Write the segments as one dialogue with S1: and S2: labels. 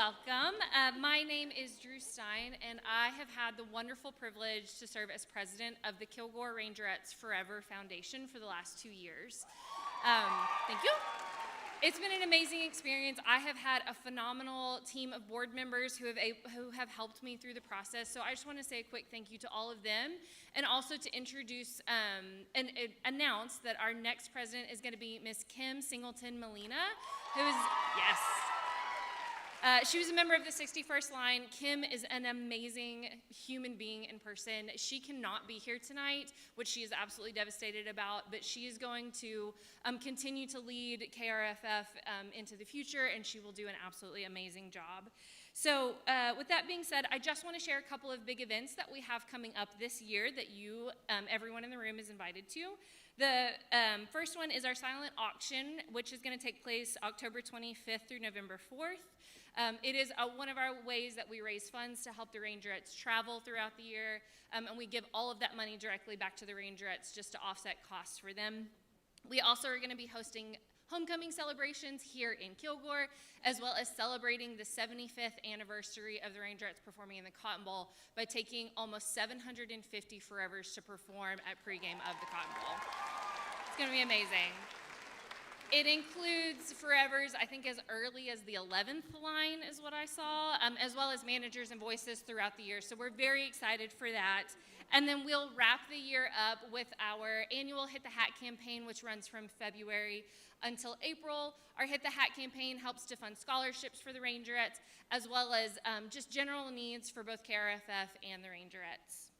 S1: welcome. My name is Drew Stein, and I have had the wonderful privilege to serve as president of the Kilgore Rangerettes Forever Foundation for the last 2 years. Thank you. It's been an amazing experience. I have had a phenomenal team of board members who have helped me through the process. So I just want to say a quick thank you to all of them, and also to introduce and announce that our next president is going to be Miss Kim Singleton Molina, who is, yes. She was a member of the 61st Line. Kim is an amazing human being in person. She cannot be here tonight, which she is absolutely devastated about, but she is going to continue to lead KRFF into the future, and she will do an absolutely amazing job. So with that being said, I just want to share a couple of big events that we have coming up this year that you, everyone in the room, is invited to. The first one is our silent auction, which is going to take place October 25th through November 4th. It is one of our ways that we raise funds to help the Rangerettes travel throughout the year, and we give all of that money directly back to the Rangerettes just to offset costs for them. We also are going to be hosting homecoming celebrations here in Kilgore, as well as celebrating the 75th anniversary of the Rangerettes performing in the Cotton Bowl by taking almost 750 Forevers to perform at pregame of the Cotton Bowl. It's going to be amazing. It includes Forevers, I think, as early as the 11th line is what I saw, as well as managers and voices throughout the year. So we're very excited for that. And then we'll wrap the year up with our annual Hit the Hat campaign, which runs from February until April. Our Hit the Hat campaign helps to fund scholarships for the Rangerettes, as well as just general needs for both KRFF and the Rangerettes.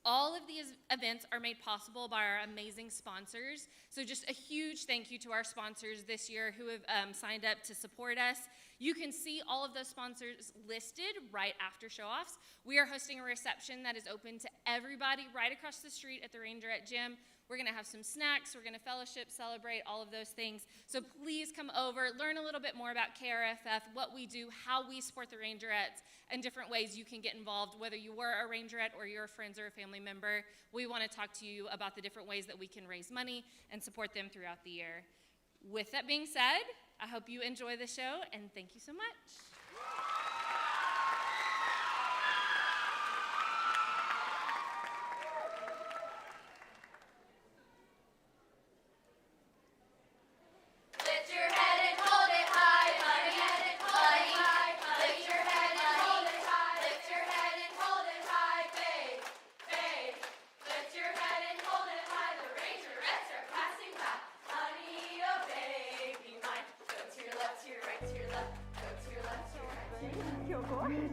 S1: All of these events are made possible by our amazing sponsors. So just a huge thank you to our sponsors this year who have signed up to support us. You can see all of those sponsors listed right after show-offs. We are hosting a reception that is open to everybody right across the street at the Rangerette gym. We're going to have some snacks. We're going to fellowship, celebrate, all of those things. So please come over, learn a little bit more about KRFF, what we do, how we support the Rangerettes, and different ways you can get involved, whether you were a Rangerette or you're a friend or a family member. We want to talk to you about the different ways that we can raise money and support them throughout the year. With that being said, I hope you enjoy the show, and thank you so much.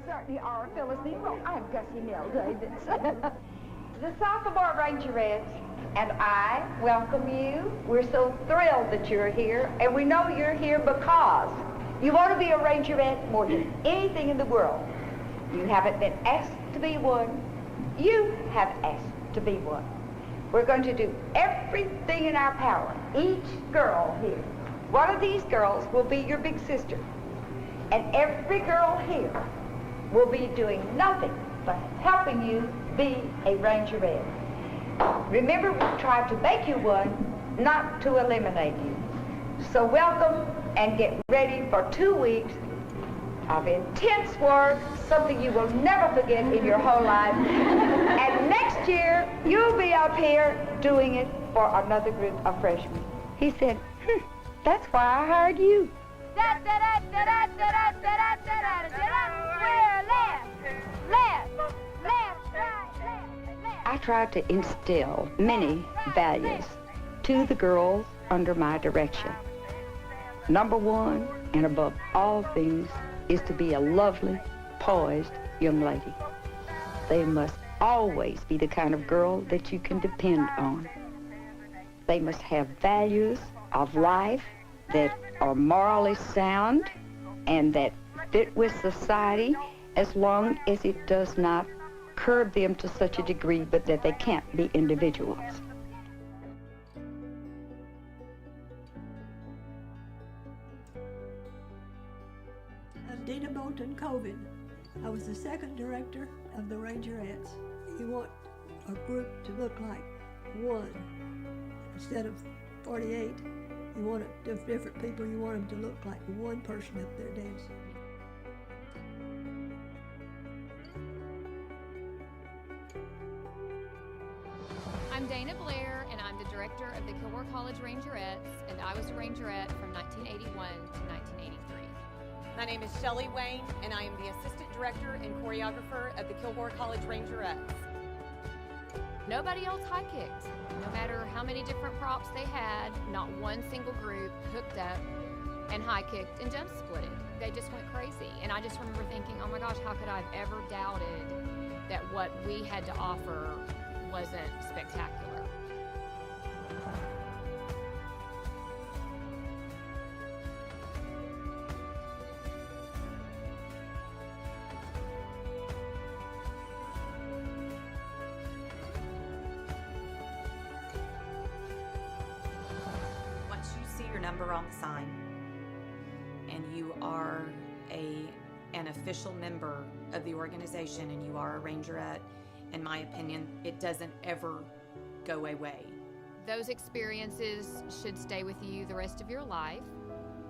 S2: Certainly are, Phyllis. Well, I'm Gussie Nell Davis. The Sophomore Rangerettes and I welcome you. We're so thrilled that you're here, and we know you're here because you want to be a Rangerette more than anything in the world. You haven't been asked to be one. You have asked to be one. We're going to do everything in our power. Each girl here, one of these girls will be your big sister, and every girl here will be doing nothing but helping you be a Rangerette. Remember, we tried to make you one, not to eliminate you. So welcome, and get ready for 2 weeks of intense work, something you will never forget in your whole life. And next year, you'll be up here doing it for another group of freshmen. He said, that's why I hired you. I tried to instill many values to the girls under my direction. Number one, and above all things, is to be a lovely, poised young lady. They must always be the kind of girl that you can depend on. They must have values of life that are morally sound and that fit with society, as long as it does not curb them to such a degree but that they can't be individuals.
S3: I'm Dina Bolton Colvin. I was the second director of the Rangerettes. You want a group to look like one instead of 48. You want different people, you want them to look like one person up there dancing.
S4: I'm Dana Blair, and I'm the director of the Kilgore College Rangerettes, and I was a Rangerette from 1981 to 1983.
S5: My name is Shelley Wayne, and I am the assistant director and choreographer of the Kilgore College Rangerettes.
S4: Nobody else high kicked. No matter how many different props they had, not one single group hooked up and high kicked and jump splitted. They just went crazy. And I just remember thinking, oh my gosh, how could I have ever doubted that what we had to offer wasn't spectacular?
S6: Once you see your number on the sign and you are an official member of the organization and you are a Rangerette, in my opinion, it doesn't ever go away.
S4: Those experiences should stay with you the rest of your life.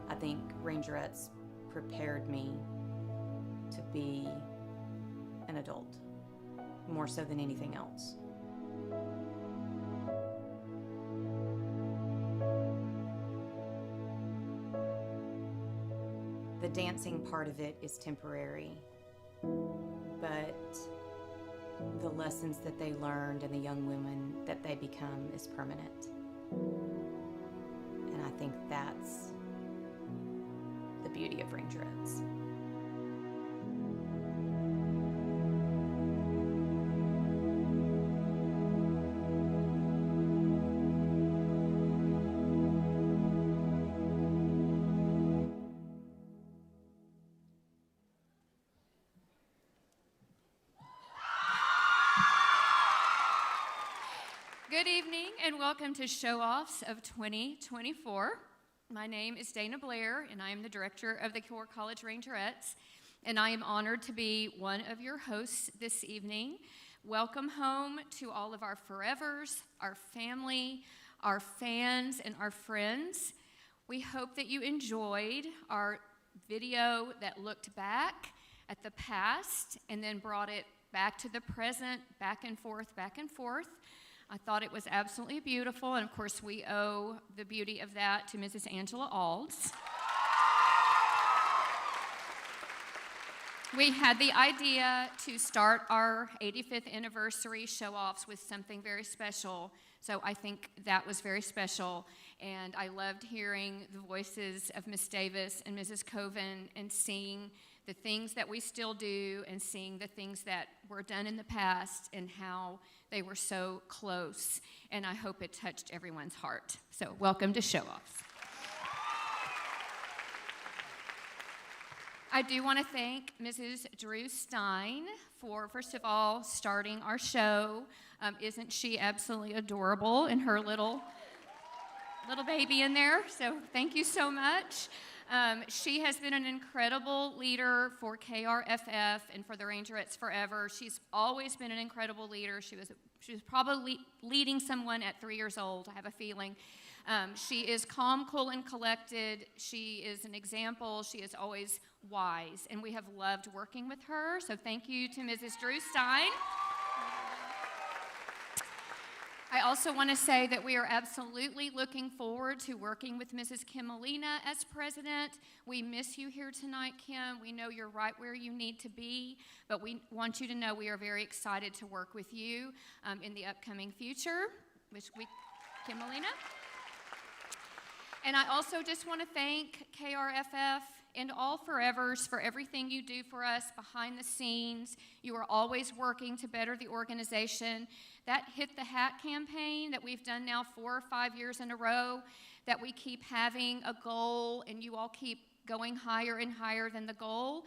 S6: I think Rangerettes prepared me to be an adult, more so than anything else. The dancing part of it is temporary, but the lessons that they learned and the young women that they become is permanent. And I think that's the beauty of Rangerettes.
S1: Good evening and welcome to Showoffs of 2024. My name is Dana Blair and I am the director of the Kilgore College Rangerettes, and I am honored to be one of your hosts this evening. Welcome home to all of our forevers, our family, our fans, and our friends. We hope that you enjoyed our video that looked back at the past and then brought it back to the present, back and forth, back and forth. I thought it was absolutely beautiful, and of course we owe the beauty of that to Mrs. Angela Alds. We had the idea to start our 85th anniversary show-offs with something very special, so I think that was very special, and I loved hearing the voices of Miss Davis and Mrs. Coven and seeing the things that we still do and seeing the things that were done in the past and how they were so close, and I hope it touched everyone's heart. So welcome to Show-Offs. I do want to thank Mrs. Drew Stein for, first of all, starting our show. Isn't she absolutely adorable in her little baby in there? So thank you so much. She has been an incredible leader for KRFF and for the Rangerettes forever. She's always been an incredible leader. She was probably leading someone at 3 years old, I have a feeling. She is calm, cool, and collected. She is an example. She is always wise, and we have loved working with her. So thank you to Mrs. Drew Stein. I also want to say that we are absolutely looking forward to working with Mrs. Kim Molina as president. We miss you here tonight, Kim. We know you're right where you need to be, but we want you to know we are very excited to work with you in the upcoming future. Kim Molina. And I also just want to thank KRFF and all Forevers for everything you do for us behind the scenes. You are always working to better the organization. That Hit the Hat campaign that we've done now 4 or 5 years in a row, that we keep having a goal and you all keep going higher and higher than the goal.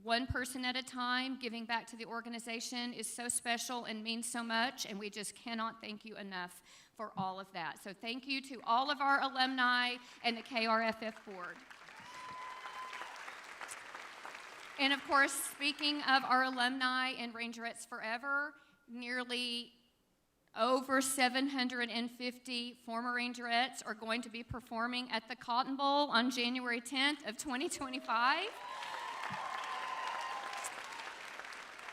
S1: One person at a time, giving back to the organization is so special and means so much, and we just cannot thank you enough for all of that. So thank you to all of our alumni and the KRFF board. And of course, speaking of our alumni and Rangerettes Forever, nearly over 750 former Rangerettes are going to be performing at the Cotton Bowl on January 10th of 2025.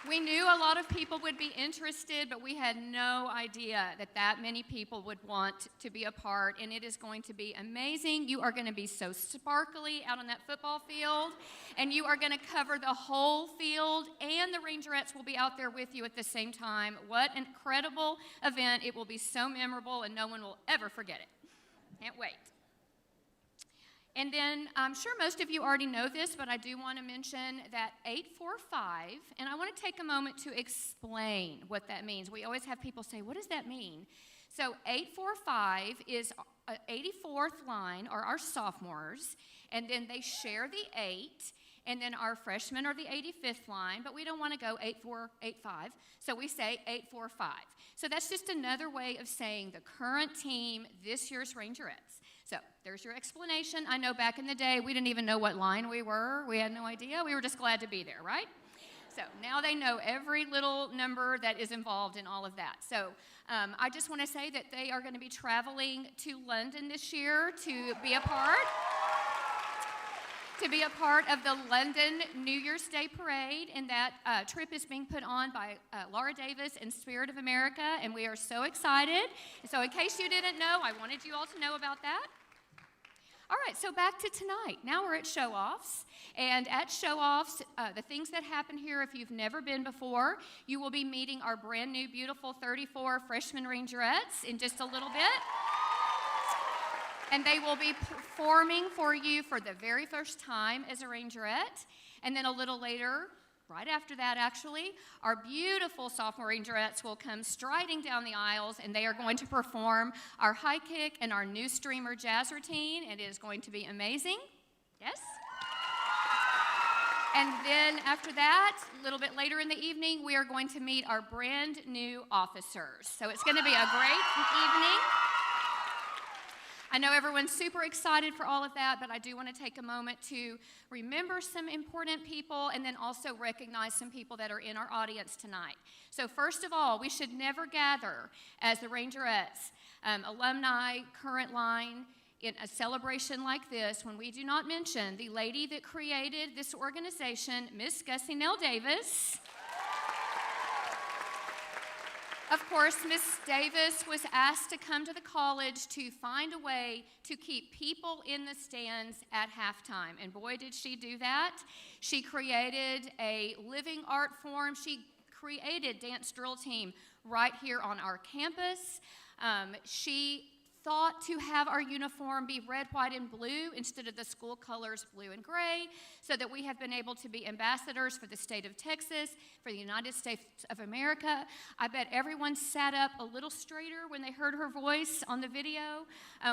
S7: We knew a lot of people would be interested, but we had no idea that that many people would want to be a part, and it is going to be amazing. You are going to be so sparkly out on that football field, and you are going to cover the whole field, and the Rangerettes will be out there with you at the same time. What an incredible event. It will be so memorable, and no one will ever forget it. Can't wait. And then I'm sure most of you already know this, but I do want to mention that 845, and I want to take a moment to explain what that means. We always have people say, what does that mean? So 845 is 84th line, or our sophomores, and then they share the 8, and then our freshmen are the 85th line, but we don't want to go 8485, so we say 845. So that's just another way of saying the current team, this year's Rangerettes. So there's your explanation. I know back in the day, we didn't even know what line we were. We had no idea. We were just glad to be there, right? So now they know every little number that is involved in all of that. So I just want to say that they are going to be traveling to London this year to be a part of the London New Year's Day Parade, and that trip is being put on by Laura Davis and Spirit of America, and we are so excited. So in case you didn't know, I wanted you all to know about that. All right, so back to tonight. Now we're at Showoffs, and at Showoffs, the things that happen here, if you've never been before, you will be meeting our brand new, beautiful 34 freshman Rangerettes in just a little bit. And they will be performing for you for the very first time as a Rangerette. And then a little later, right after that actually, our beautiful sophomore Rangerettes will come striding down the aisles, and they are going to perform our high kick and our new streamer jazz routine. It is going to be amazing. Yes? And then after that, a little bit later in the evening, we are going to meet our brand new officers. So it's going to be a great evening. I know everyone's super excited for all of that, but I do want to take a moment to remember some important people and then also recognize some people that are in our audience tonight. So first of all, we should never gather as the Rangerettes, alumni, current line, in a celebration like this when we do not mention the lady that created this organization, Miss Gussie Nell Davis. Of course, Miss Davis was asked to come to the college to find a way to keep people in the stands at halftime. And boy, did she do that. She created a living art form. She created dance drill team right here on our campus. She thought to have our uniform be red, white, and blue instead of the school colors blue and gray, so that we have been able to be ambassadors for the state of Texas, for the United States of America. I bet everyone sat up a little straighter when they heard her voice on the video.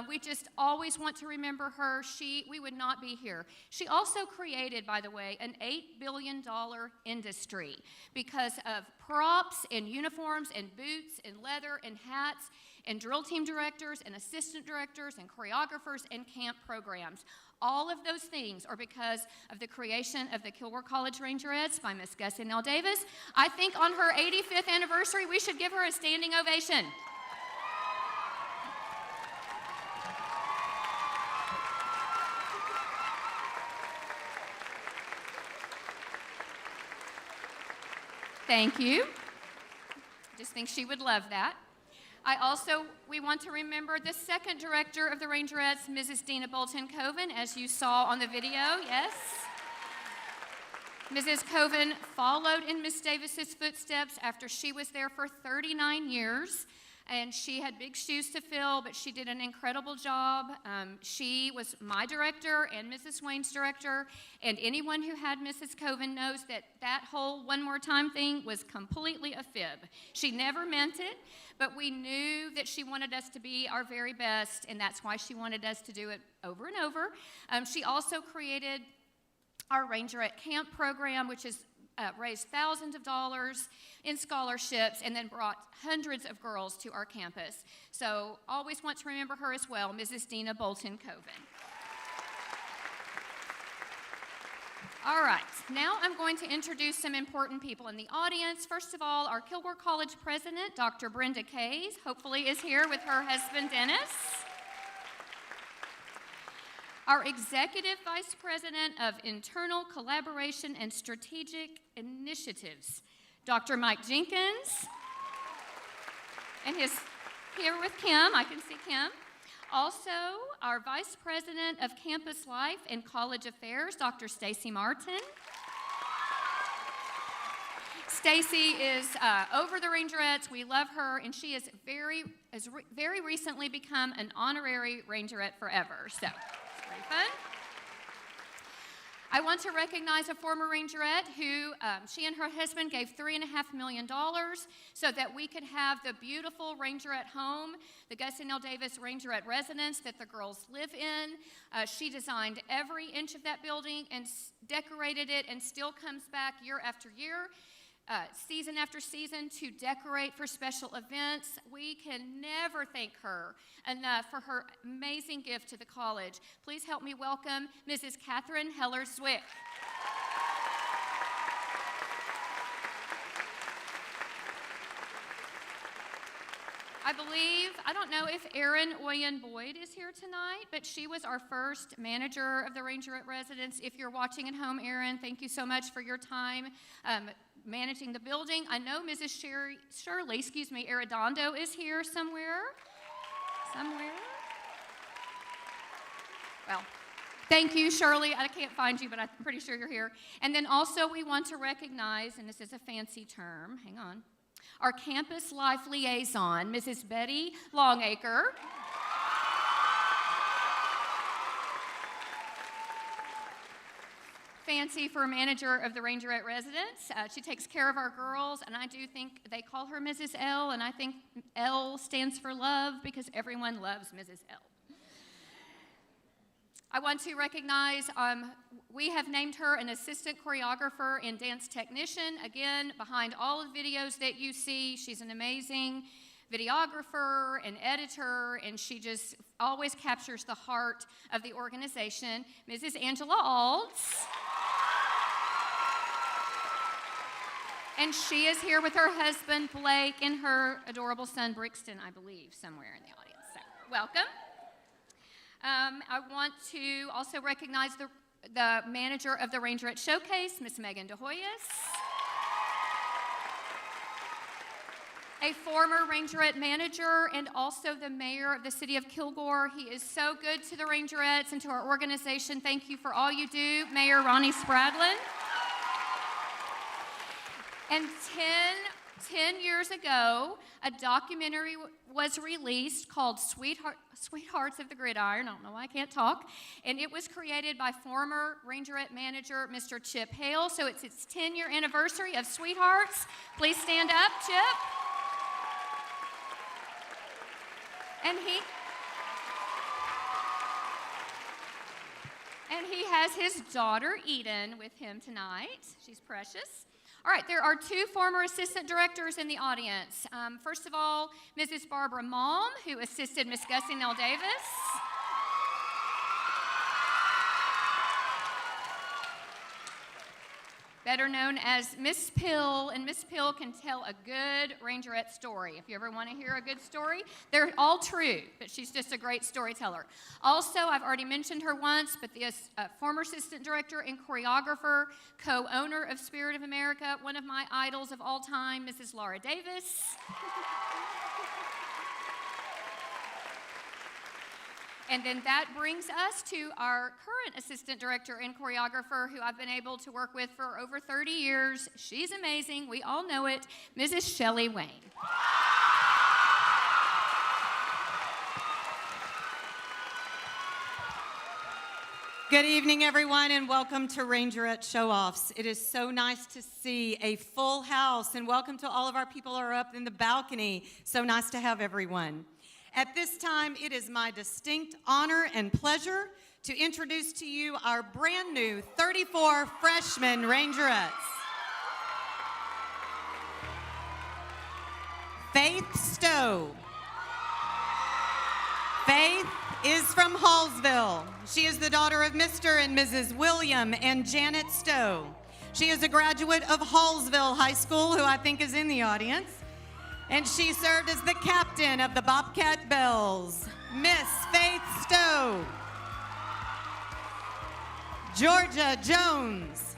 S7: We just always want to remember her. We would not be here. She also created, by the way, an $8 billion industry because of props and uniforms and boots and leather and hats and drill team directors and assistant directors and choreographers and camp programs. All of those things are because of the creation of the Kilgore College Rangerettes by Miss Gussie Nell Davis. I think on her 85th anniversary, we should give her a standing ovation. Thank you. I just think she would love that. We want to remember the second director of the Rangerettes, Mrs. Dina Bolton-Coven, as you saw on the video, yes. Mrs. Coven followed in Miss Davis's footsteps after she was there for 39 years, and she had big shoes to fill, but she did an incredible job. She was my director and Mrs. Wayne's director, and anyone who had Mrs. Coven knows that that whole one more time thing was completely a fib. She never meant it, but we knew that she wanted us to be our very best, and that's why she wanted us to do it over and over. She also created our Rangerette Camp program, which has raised thousands of dollars in scholarships and then brought hundreds of girls to our campus. So always want to remember her as well, Mrs. Dina Bolton-Coven. All right, now I'm going to introduce some important people in the audience. First of all, our Kilgore College president, Dr. Brenda Kays, hopefully is here with her husband, Dennis. Our Executive Vice President of Internal Collaboration and Strategic Initiatives, Dr. Mike Jenkins, and he's here with Kim. I can see Kim. Also, our Vice President of Campus Life and College Affairs, Dr. Stacy Martin. Stacy is over the Rangerettes. We love her, and she has very recently become an honorary Rangerette forever. So, it's very fun. I want to recognize a former Rangerette who she and her husband gave $3.5 million so that we could have the beautiful Rangerette home, the Gussie Nell Davis Rangerette residence that the girls live in. She designed every inch of that building and decorated it, and still comes back year after year, season after season, to decorate for special events. We can never thank her enough for her amazing gift to the college. Please help me welcome Mrs. Catherine Heller-Zwick. I don't know if Erin Oyen Boyd is here tonight, but she was our first manager of the Rangerette residence. If you're watching at home, Erin, thank you so much for your time managing the building. I know Mrs. Shirley Arredondo is here somewhere. Well, thank you, Shirley. I can't find you, but I'm pretty sure you're here. And then also we want to recognize, and this is a fancy term, hang on, our campus life liaison, Mrs. Betty Longacre. Fancy for manager of the Rangerette residence. She takes care of our girls, and I do think they call her Mrs. L, and I think L stands for love because everyone loves Mrs. L. I want to recognize, we have named her an assistant choreographer and dance technician. Again, behind all of the videos that you see, she's an amazing videographer and editor, and she just always captures the heart of the organization. Mrs. Angela Alds. And she is here with her husband, Blake, and her adorable son, Brixton, I believe, somewhere in the audience. So, welcome. I want to also recognize the manager of the Rangerette Showcase, Miss Megan DeHoyas. A former Rangerette manager and also the mayor of the city of Kilgore. He is so good to the Rangerettes and to our organization. Thank you for all you do, Mayor Ronnie Spradlin. And 10 years ago, a documentary was released called Sweethearts of the Gridiron. I don't know why I can't talk. And it was created by former Rangerette manager, Mr. Chip Hale. So it's its 10-year anniversary of Sweethearts. Please stand up, Chip. And he has his daughter, Eden, with him tonight. She's precious. All right, there are two former assistant directors in the audience. First of all, Mrs. Barbara Malm, who assisted Miss Gussie Nell Davis. Better known as Miss Pill, and Miss Pill can tell a good Rangerette story. If you ever want to hear a good story, they're all true, but she's just a great storyteller. Also, I've already mentioned her once, but the former assistant director and choreographer, co-owner of Spirit of America, one of my idols of all time, Mrs. Laura Davis. And then that brings us to our current assistant director and choreographer, who I've been able to work with for over 30 years. She's amazing. We all know it. Mrs. Shelley Wayne.
S5: Good evening, everyone, and welcome to Rangerette Showoffs. It is so nice to see a full house, and welcome to all of our people who are up in the balcony. So nice to have everyone. At this time, it is my distinct honor and pleasure to introduce to you our brand new 34 freshman Rangerettes. Faith Stowe. Faith is from Hallsville. She is the daughter of Mr. and Mrs. William and Janet Stowe. She is a graduate of Hallsville High School, who I think is in the audience. And she served as the captain of the Bobcat Bells, Miss Faith Stowe. Georgia Jones.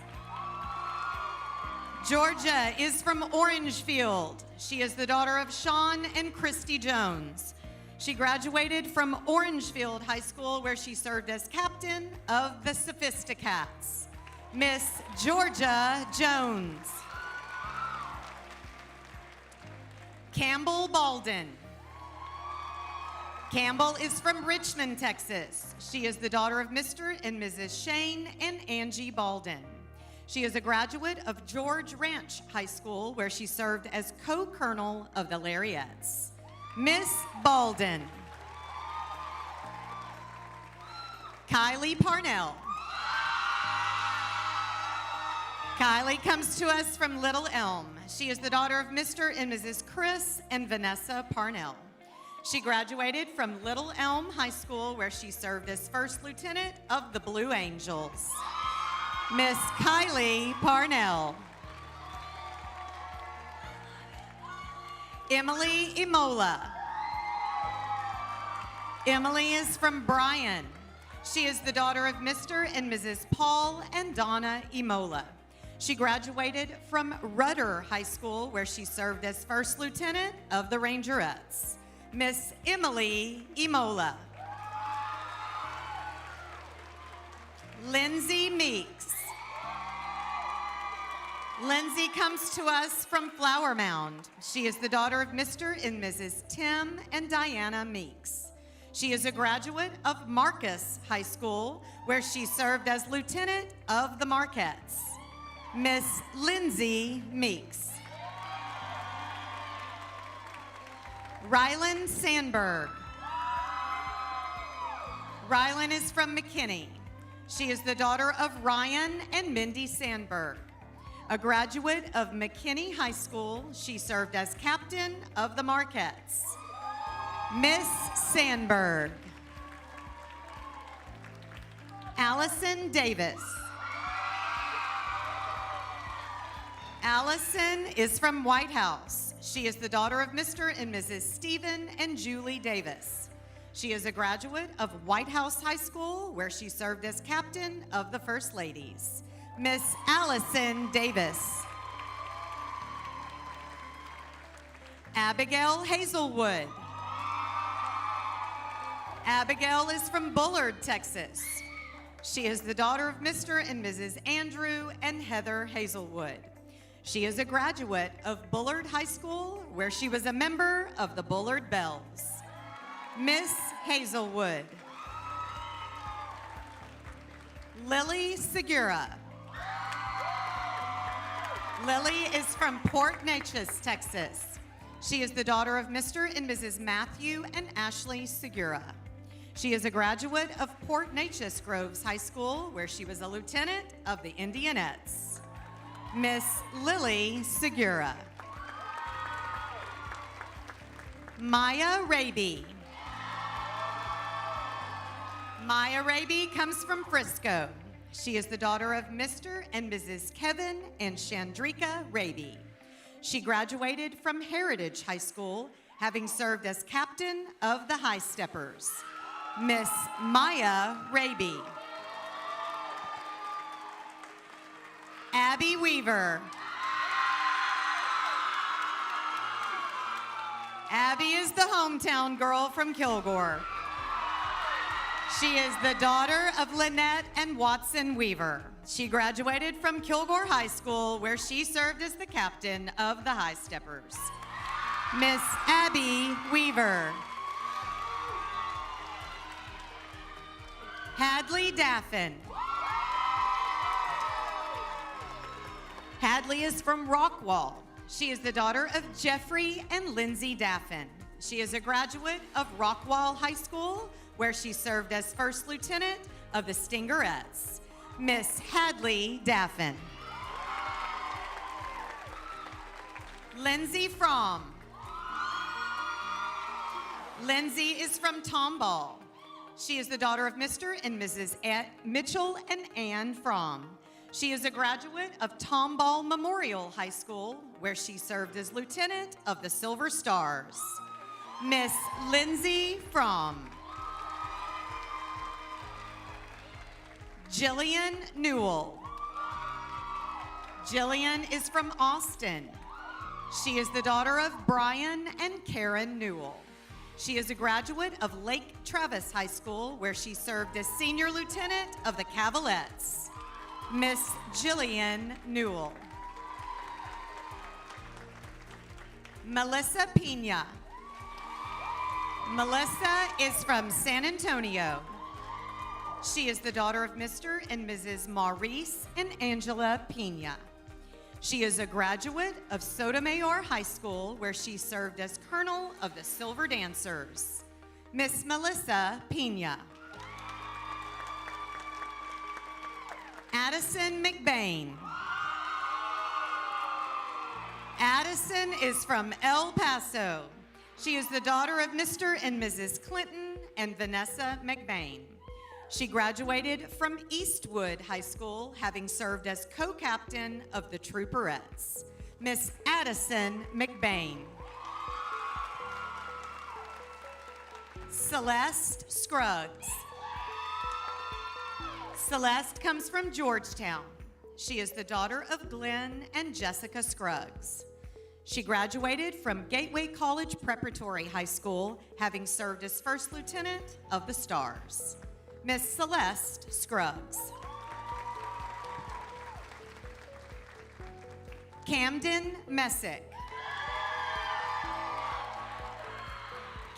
S5: Georgia is from Orangefield. She is the daughter of Sean and Christy Jones. She graduated from Orangefield High School, where she served as captain of the Sophisticats. Miss Georgia Jones. Campbell Balden. Campbell is from Richmond, Texas. She is the daughter of Mr. and Mrs. Shane and Angie Balden. She is a graduate of George Ranch High School, where she served as co-colonel of the Rangerettes. Miss Balden. Kylie Parnell. Kylie comes to us from Little Elm. She is the daughter of Mr. and Mrs. Chris and Vanessa Parnell. She graduated from Little Elm High School, where she served as First Lieutenant of the Blue Angels. Miss Kylie Parnell. Emily Imola. Emily is from Bryan. She is the daughter of Mr. and Mrs. Paul and Donna Imola. She graduated from Rudder High School, where she served as First Lieutenant of the Rangerettes. Miss Emily Imola. Lindsay Meeks. Lindsay comes to us from Flower Mound. She is the daughter of Mr. and Mrs. Tim and Diana Meeks. She is a graduate of Marcus High School, where she served as Lieutenant of the Marquettes. Miss Lindsay Meeks. Rylan Sandberg. Rylan is from McKinney. She is the daughter of Ryan and Mindy Sandberg. A graduate of McKinney High School, she served as captain of the Marquettes. Miss Sandberg. Allison Davis. Allison is from White House. She is the daughter of Mr. and Mrs. Stephen and Julie Davis. She is a graduate of White House High School, where she served as captain of the First Ladies. Miss Allison Davis. Abigail Hazelwood. Abigail is from Bullard, Texas. She is the daughter of Mr. and Mrs. Andrew and Heather Hazelwood. She is a graduate of Bullard High School, where she was a member of the Bullard Bells. Miss Hazelwood. Lily Segura. Lily is from Port Neches, Texas. She is the daughter of Mr. and Mrs. Matthew and Ashley Segura. She is a graduate of Port Neches Groves High School, where she was a lieutenant of the Indianettes. Miss Lily Segura. Maya Raby. Maya Raby comes from Frisco. She is the daughter of Mr. and Mrs. Kevin and Chandrika Raby. She graduated from Heritage High School, having served as captain of the High Steppers. Miss Maya Raby. Abby Weaver. Abby is the hometown girl from Kilgore. She is the daughter of Lynette and Watson Weaver. She graduated from Kilgore High School, where she served as the captain of the High Steppers. Miss Abby Weaver. Hadley Daffin. Hadley is from Rockwall. She is the daughter of Jeffrey and Lindsay Daffin. She is a graduate of Rockwall High School, where she served as First Lieutenant of the Stingerettes. Miss Hadley Daffin. Lindsay Fromm. Lindsay is from Tomball. She is the daughter of Mr. and Mrs. Mitchell and Ann Fromm. She is a graduate of Tomball Memorial High School, where she served as lieutenant of the Silver Stars. Miss Lindsay Fromm. Jillian Newell. Jillian is from Austin. She is the daughter of Brian and Karen Newell. She is a graduate of Lake Travis High School, where she served as Senior Lieutenant of the Cavalettes. Miss Jillian Newell. Melissa Pina. Melissa is from San Antonio. She is the daughter of Mr. and Mrs. Maurice and Angela Pina. She is a graduate of Sotomayor High School, where she served as Colonel of the Silver Dancers. Miss Melissa Pina. Addison McBain. Addison is from El Paso. She is the daughter of Mr. and Mrs. Clinton and Vanessa McBain. She graduated from Eastwood High School, having served as co-captain of the Trooperettes. Miss Addison McBain. Celeste Scruggs. Celeste comes from Georgetown. She is the daughter of Glenn and Jessica Scruggs. She graduated from Gateway College Preparatory High School, having served as First Lieutenant of the Stars. Miss Celeste Scruggs. Camden Messick.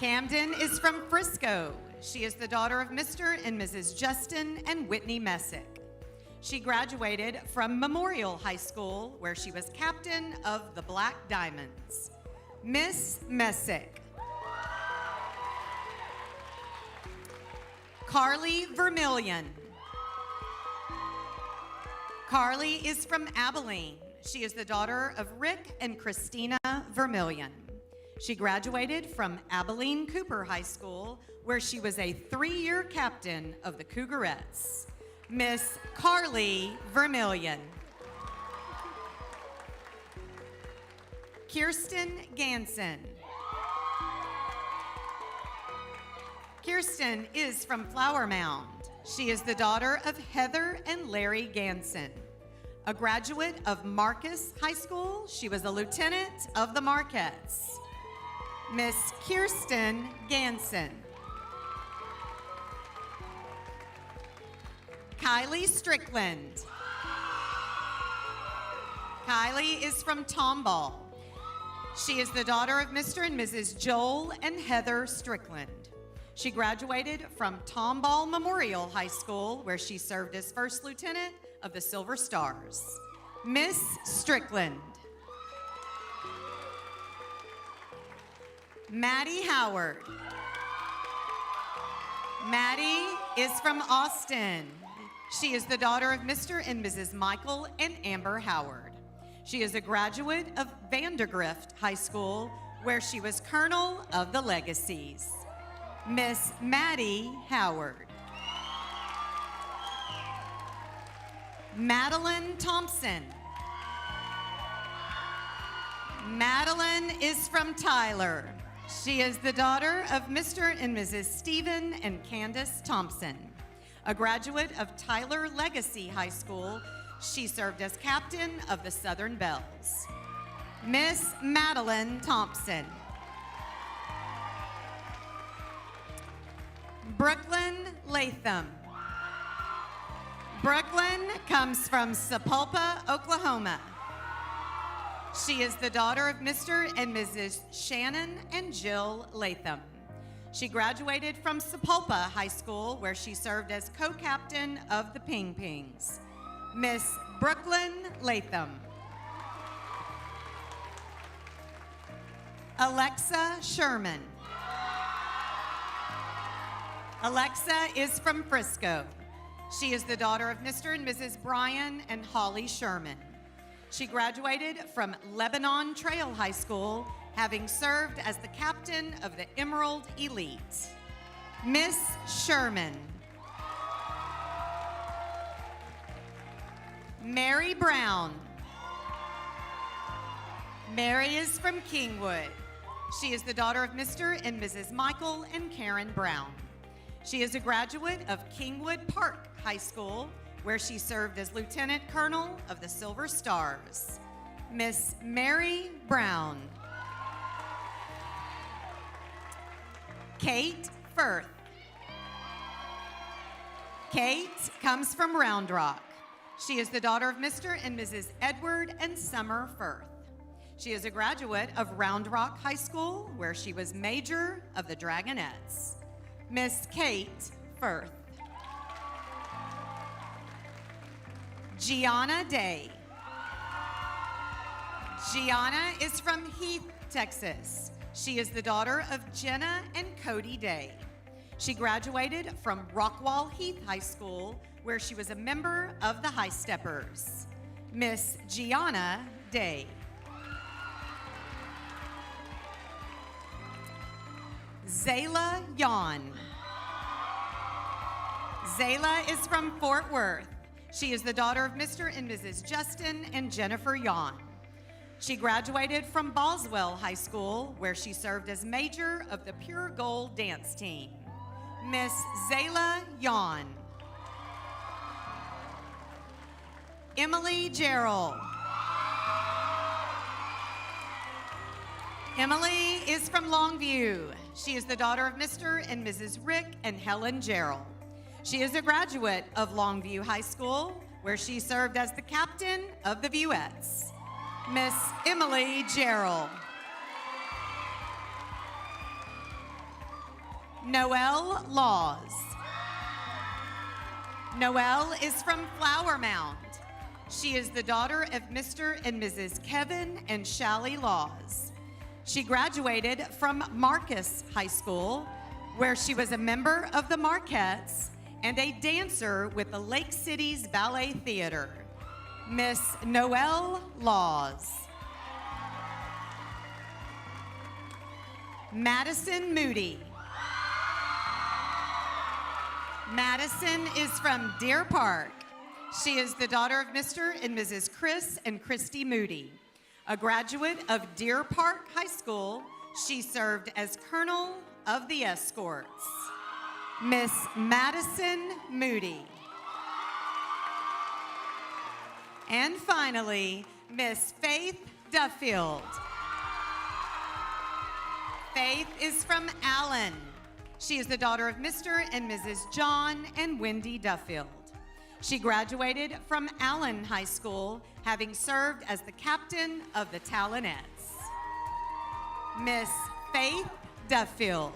S5: Camden is from Frisco. She is the daughter of Mr. and Mrs. Justin and Whitney Messick. She graduated from Memorial High School, where she was captain of the Black Diamonds. Miss Messick. Carly Vermillion. Carly is from Abilene. She is the daughter of Rick and Christina Vermillion. She graduated from Abilene Cooper High School, where she was a 3-year captain of the Cougarettes. Miss Carly Vermillion. Kirsten Ganson. Kirsten is from Flower Mound. She is the daughter of Heather and Larry Ganson. A graduate of Marcus High School, she was a lieutenant of the Marquettes. Miss Kirsten Ganson. Kylie Strickland. Kylie is from Tomball. She is the daughter of Mr. and Mrs. Joel and Heather Strickland. She graduated from Tomball Memorial High School, where she served as First Lieutenant of the Silver Stars. Miss Strickland. Maddie Howard. Maddie is from Austin. She is the daughter of Mr. and Mrs. Michael and Amber Howard. She is a graduate of Vandergrift High School, where she was Colonel of the Legacies. Miss Maddie Howard. Madeline Thompson. Madeline is from Tyler. She is the daughter of Mr. and Mrs. Stephen and Candace Thompson. A graduate of Tyler Legacy High School, she served as captain of the Southern Bells. Miss Madeline Thompson. Brooklyn Latham. Brooklyn comes from Sapulpa, Oklahoma. She is the daughter of Mr. and Mrs. Shannon and Jill Latham. She graduated from Sapulpa High School, where she served as co-captain of the Ping Pings. Miss Brooklyn Latham. Alexa Sherman. Alexa is from Frisco. She is the daughter of Mr. and Mrs. Brian and Holly Sherman. She graduated from Lebanon Trail High School, having served as the captain of the Emerald Elite. Miss Sherman. Mary Brown. Mary is from Kingwood. She is the daughter of Mr. and Mrs. Michael and Karen Brown. She is a graduate of Kingwood Park High School, where she served as Lieutenant Colonel of the Silver Stars. Miss Mary Brown. Kate Firth. Kate comes from Round Rock. She is the daughter of Mr. and Mrs. Edward and Summer Firth. She is a graduate of Round Rock High School, where she was Major of the Dragonettes. Miss Kate Firth. Gianna Day. Gianna is from Heath, Texas. She is the daughter of Jenna and Cody Day. She graduated from Rockwall Heath High School, where she was a member of the High Steppers. Miss Gianna Day. Zayla Yawn. Zayla is from Fort Worth. She is the daughter of Mr. and Mrs. Justin and Jennifer Yawn. She graduated from Boswell High School, where she served as Major of the Pure Gold Dance Team. Miss Zayla Yawn. Emily Gerald. Emily is from Longview. She is the daughter of Mr. and Mrs. Rick and Helen Gerald. She is a graduate of Longview High School, where she served as the captain of the Vuettes. Miss Emily Gerald. Noelle Laws. Noelle is from Flower Mound. She is the daughter of Mr. and Mrs. Kevin and Shally Laws. She graduated from Marcus High School, where she was a member of the Marquettes and a dancer with the Lake City's Ballet Theater. Miss Noelle Laws. Madison Moody. Madison is from Deer Park. She is the daughter of Mr. and Mrs. Chris and Christy Moody. A graduate of Deer Park High School, she served as Colonel of the Escorts. Miss Madison Moody. And finally, Miss Faith Duffield. Faith is from Allen. She is the daughter of Mr. and Mrs. John and Wendy Duffield. She graduated from Allen High School, having served as the captain of the Tallonettes. Miss Faith Duffield.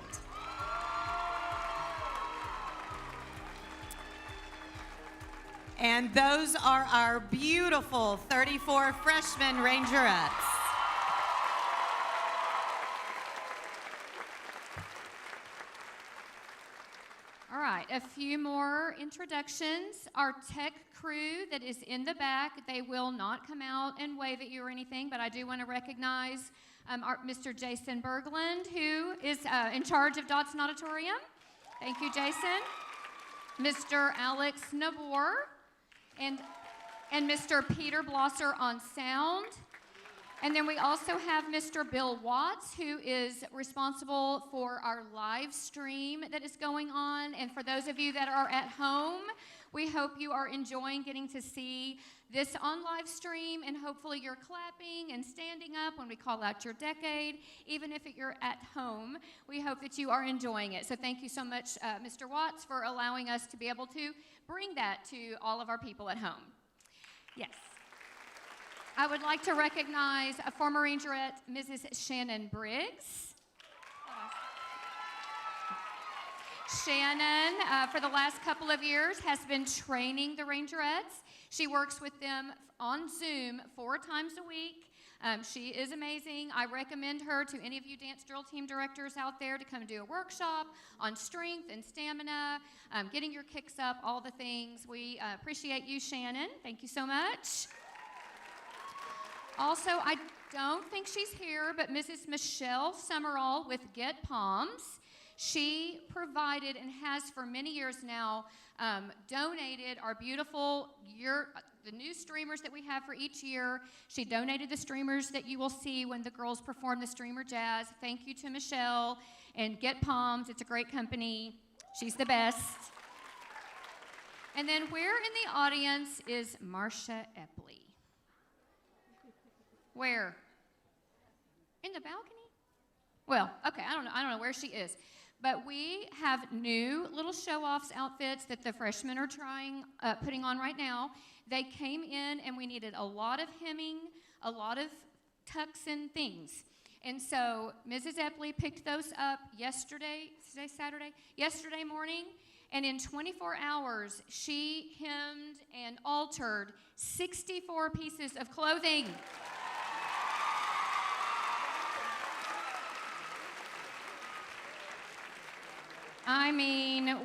S5: And those are our beautiful 34 freshman Rangerettes.
S7: All right, a few more introductions. Our tech crew that is in the back, they will not come out and wave at you or anything, but I do want to recognize Mr. Jason Berglund, who is in charge of Dodson Auditorium. Thank you, Jason. Mr. Alex Nabor and Mr. Peter Blosser on sound. And then we also have Mr. Bill Watts, who is responsible for our live stream that is going on. And for those of you that are at home, we hope you are enjoying getting to see this on live stream, and hopefully you're clapping and standing up when we call out your decade. Even if you're at home, we hope that you are enjoying it. So thank you so much, Mr. Watts, for allowing us to be able to bring that to all of our people at home. Yes. I would like to recognize a former Rangerette, Mrs. Shannon Briggs. Shannon, for the last couple of years, has been training the Rangerettes. She works with them on Zoom 4 times a week. She is amazing. I recommend her to any of you dance drill team directors out there to come do a workshop on strength and stamina, getting your kicks up, all the things. We appreciate you, Shannon. Thank you so much. Also, I don't think she's here, but Mrs. Michelle Summerall with Get Palms. She provided and has for many years now donated our beautiful the new streamers that we have for each year. She donated the streamers that you will see when the girls perform the Streamer Jazz. Thank you to Michelle and Get Palms. It's a great company. She's the best. And then where in the audience is Marcia Epley? Where? In the balcony? Well, okay, I don't know where she is. But we have new little show-offs outfits that the freshmen are putting on right now. They came in and we needed a lot of hemming, a lot of tucks and things. And so Mrs. Epley picked those up yesterday morning, and in 24 hours, she hemmed and altered 64 pieces of clothing. I mean,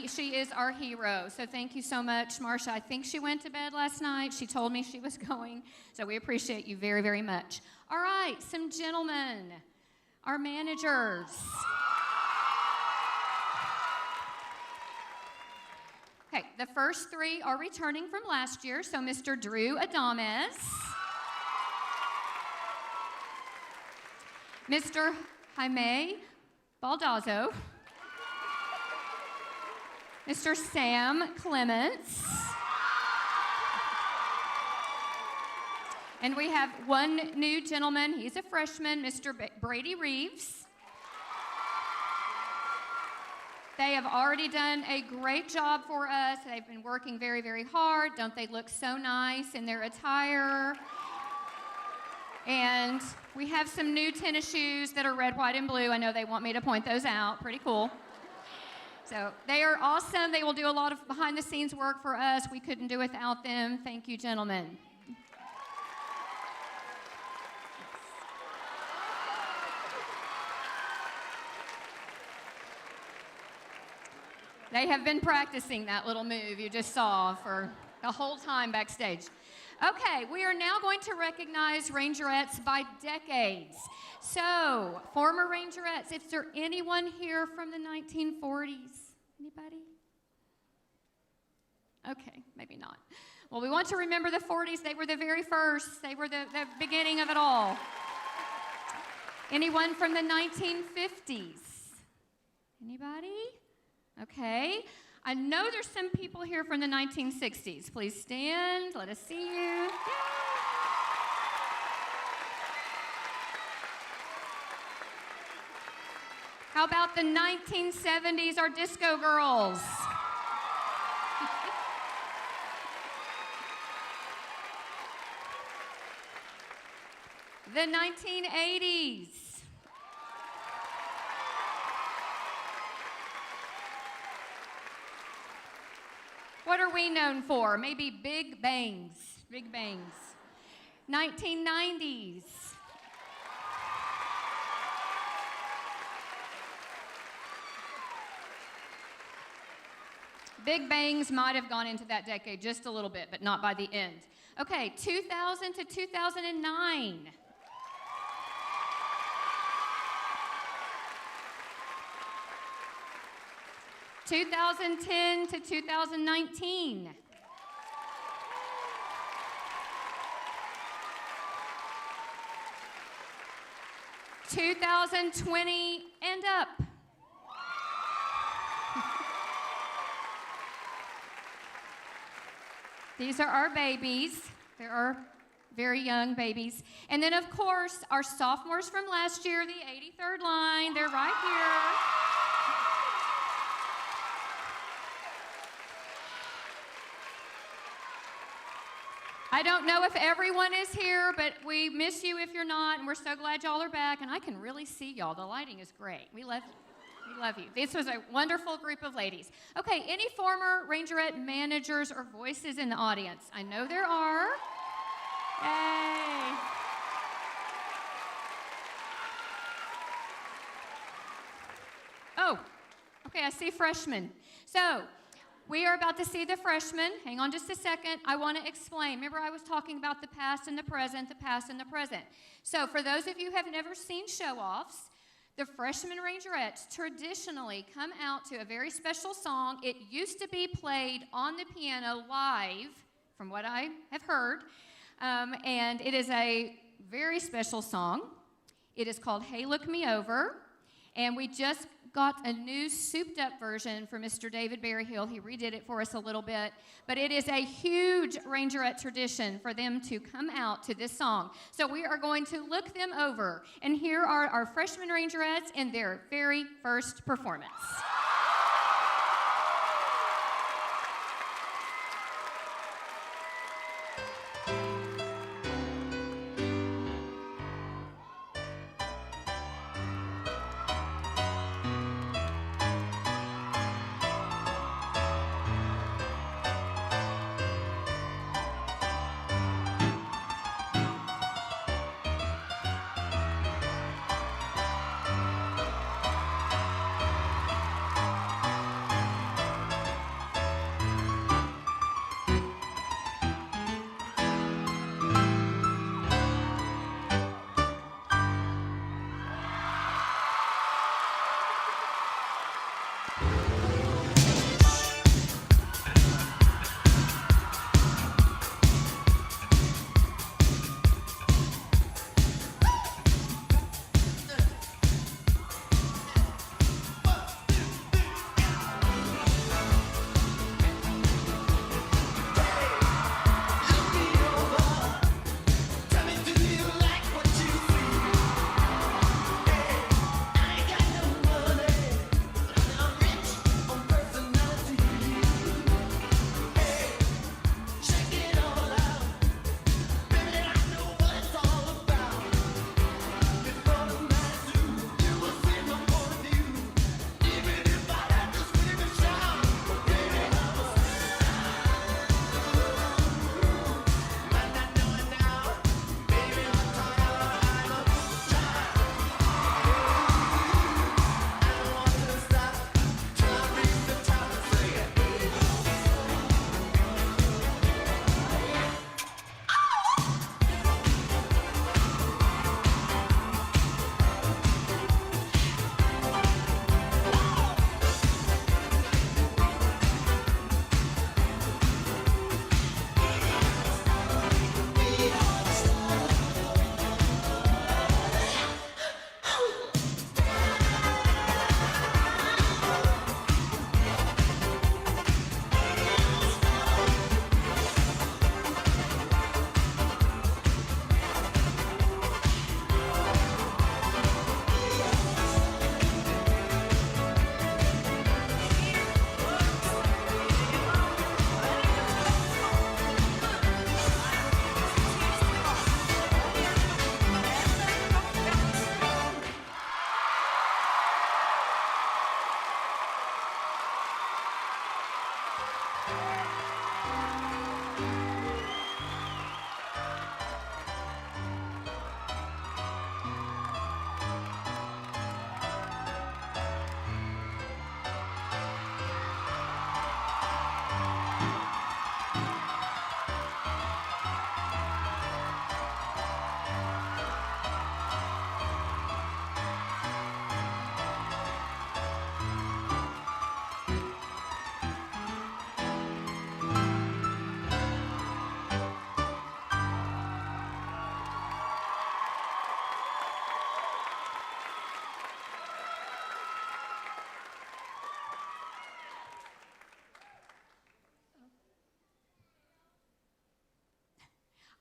S7: she is our hero, so thank you so much, Marcia. I think she went to bed last night. She told me she was going, so we appreciate you very, very much. All right, some gentlemen, our managers. Okay, the first three are returning from last year, so Mr. Drew Adames, Mr. Jaime Baldazzo, Mr. Sam Clements, and we have one new gentleman. He's a freshman, Mr. Brady Reeves. They have already done a great job for us. They've been working very, very hard. Don't they look so nice in their attire? And we have some new tennis shoes that are red, white, and blue. I know they want me to point those out. Pretty cool. So they are awesome. They will do a lot of behind-the-scenes work for us. We couldn't do without them. Thank you, gentlemen. They have been practicing that little move you just saw for the whole time backstage. Okay, we are now going to recognize Rangerettes by decades. So, former Rangerettes, is there anyone here from the 1940s? Anybody? Okay, maybe not. Well, we want to remember the 40s. They were the very first. They were the beginning of it all. Anyone from the 1950s? Anybody? Okay. I know there's some people here from the 1960s. Please stand. Let us see you. Yay. How about the 1970s, our disco girls? The 1980s. What are we known for? Maybe big bangs. Big bangs. 1990s. Big bangs might have gone into that decade just a little bit, but not by the end. Okay, 2000 to 2009. (2010 to 2019). 2020 and up. These are our babies. They're our very young babies. And then, of course, our sophomores from last year, the 83rd line. They're right here. I don't know if everyone is here, but we miss you if you're not, and we're so glad y'all are back, and I can really see y'all. The lighting is great. We love you. We love you. This was a wonderful group of ladies. Okay, any former Rangerette managers or voices in the audience? I know there are. Yay. Oh, okay, I see freshmen. So, we are about to see the freshmen. Hang on just a second. I want to explain. Remember, I was talking about the past and the present, the past and the present. So for those of you who have never seen show-offs, the freshman Rangerettes traditionally come out to a very special song. It used to be played on the piano live, from what I have heard, and it is a very special song. It is called Hey Look Me Over, and we just got a new souped-up version from Mr. David Berryhill. He redid it for us a little bit. But it is a huge Rangerette tradition for them to come out to this song. So we are going to look them over. And here are our freshman Rangerettes in their very first performance.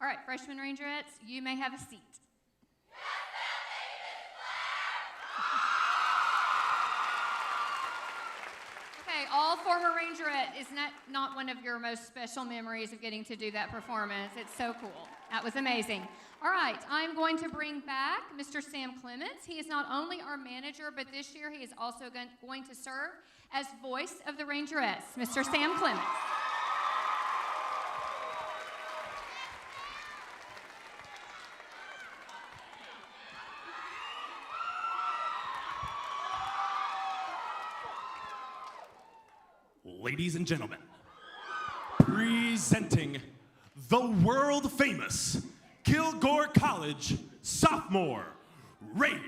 S7: All right, freshman Rangerettes, you may have a seat. Okay, all former Rangerette, isn't that not one of your most special memories of getting to do that performance? It's so cool. That was amazing. All right, I'm going to bring back Mr. Sam Clements. He is not only our manager, but this year he is also going to serve as voice of the Rangerettes. Mr. Sam Clements.
S8: Ladies and gentlemen, presenting the world-famous Kilgore College Sophomore Rangerettes.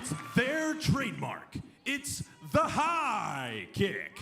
S8: It's their trademark. It's the high kick.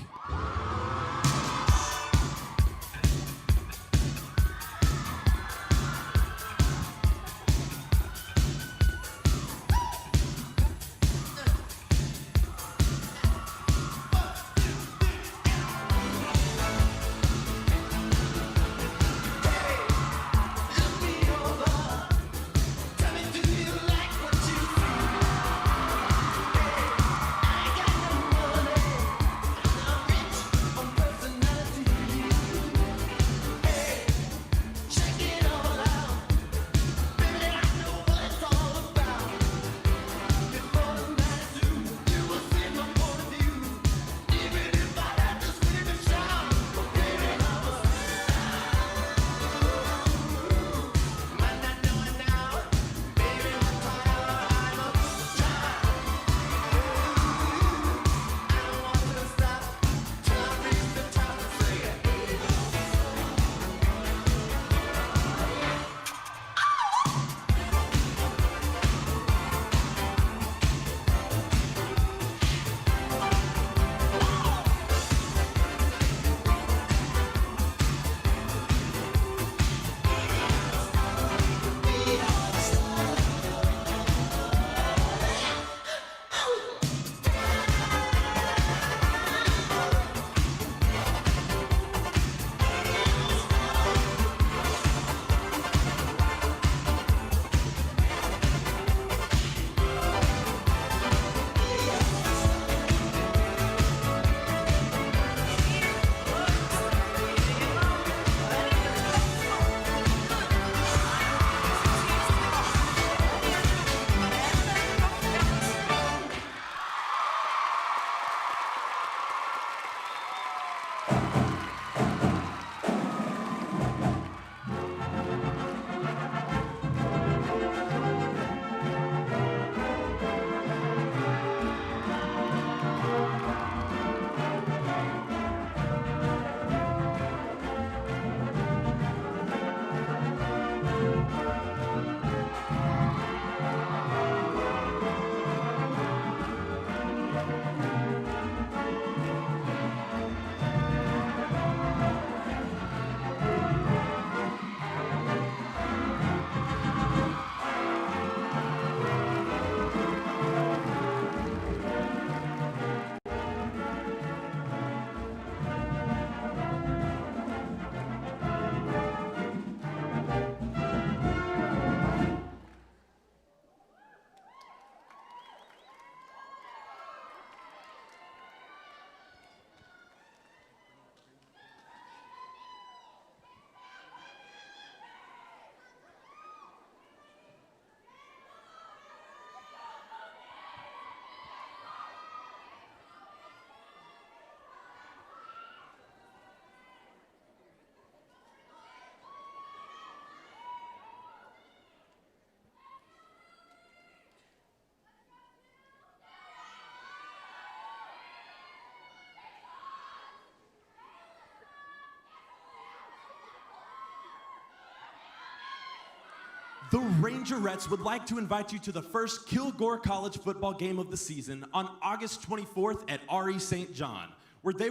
S8: The Rangerettes would like to invite you to the first Kilgore College football game of the season on August 24th at RE St. John, where they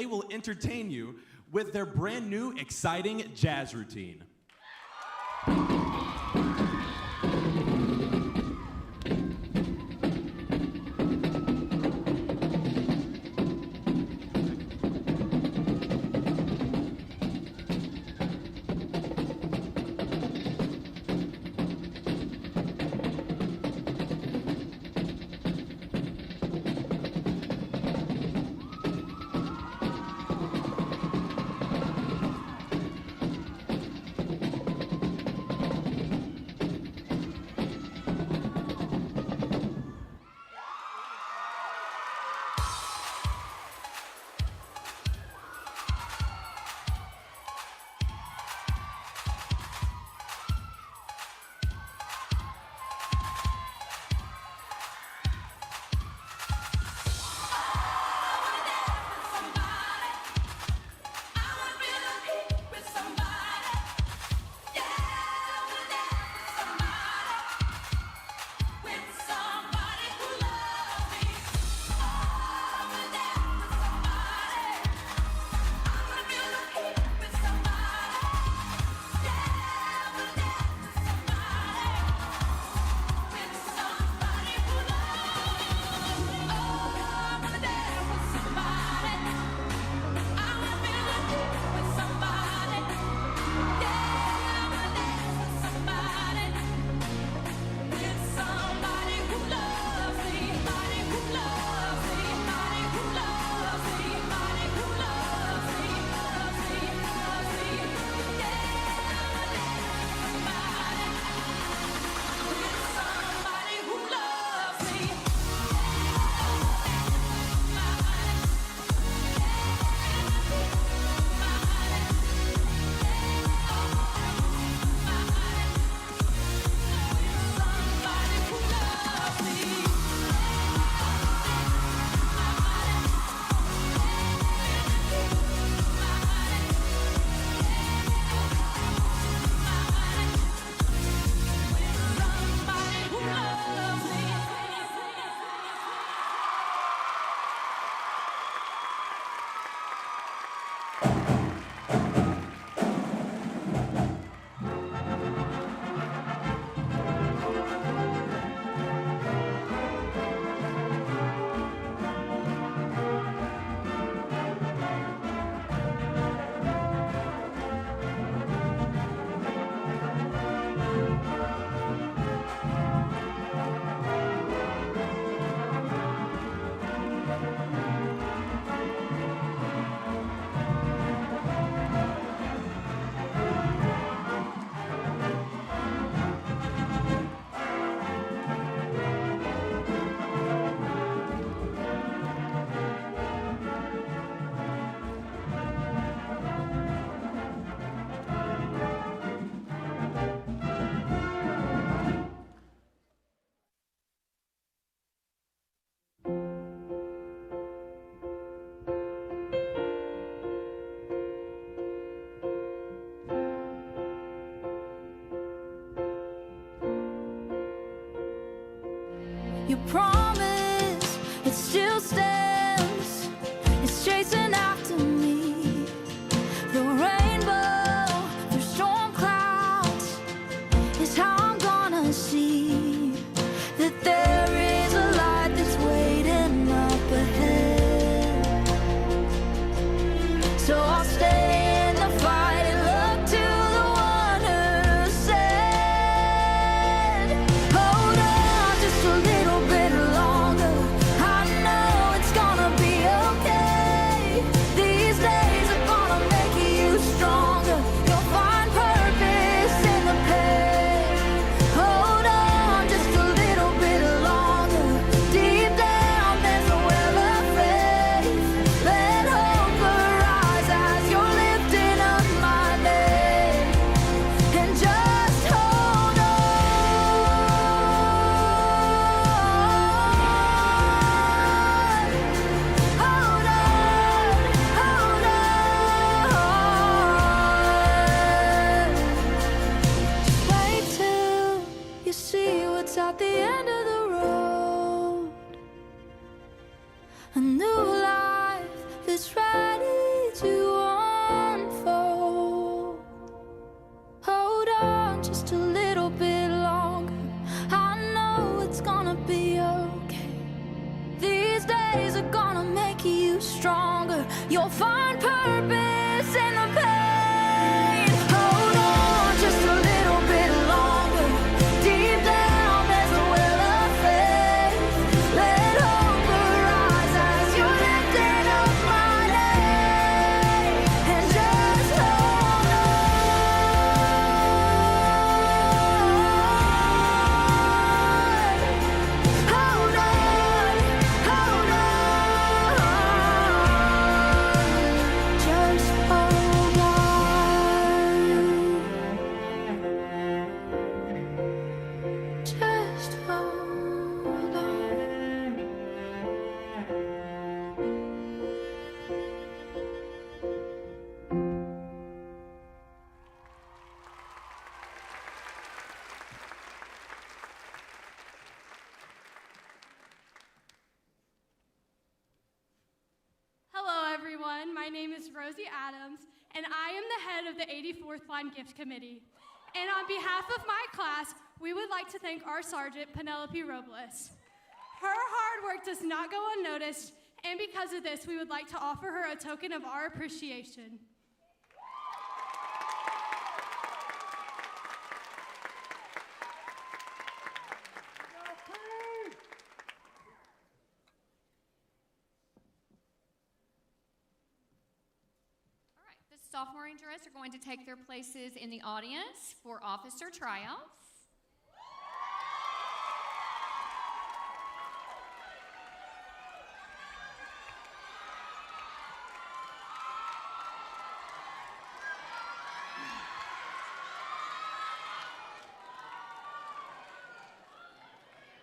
S8: will entertain you with their brand new exciting jazz routine.
S9: Your promise, it still stands. It's chasing after me. The rainbow through storm clouds is how I'm gonna see that there is a light that's waiting up ahead. So I'll stay in the fight and look to the one who said, hold on just a little bit longer. I know it's gonna be okay. These days are gonna make you stronger. You'll find purpose in the pain. Hold on just a little bit longer. Deep down there's a well of faith. Let hope arise as you're lifting up my name. And just hold on. Hold on. Wait till you see what's at the end of the road. A new life that's ready to unfold. Hold on just a little bit longer. I know it's gonna be okay. These days are gonna make you stronger. You'll find purpose in the pain. Hold on just a little bit longer. Deep down there's a well of faith. Let hope arise as you're lifting up my name. And just hold on. Hold on. Hold on. Just hold on. Just hold on.
S10: Hello, everyone. My name is Rosie Adams, and I am the head of the 84th Line Gift Committee. And on behalf of my class, we would like to thank our sergeant, Penelope Robles. Her hard work does not go unnoticed, and because of this, we would like to offer her a token of our appreciation.
S7: All right, the sophomore Rangerettes are going to take their places in the audience for officer tryouts.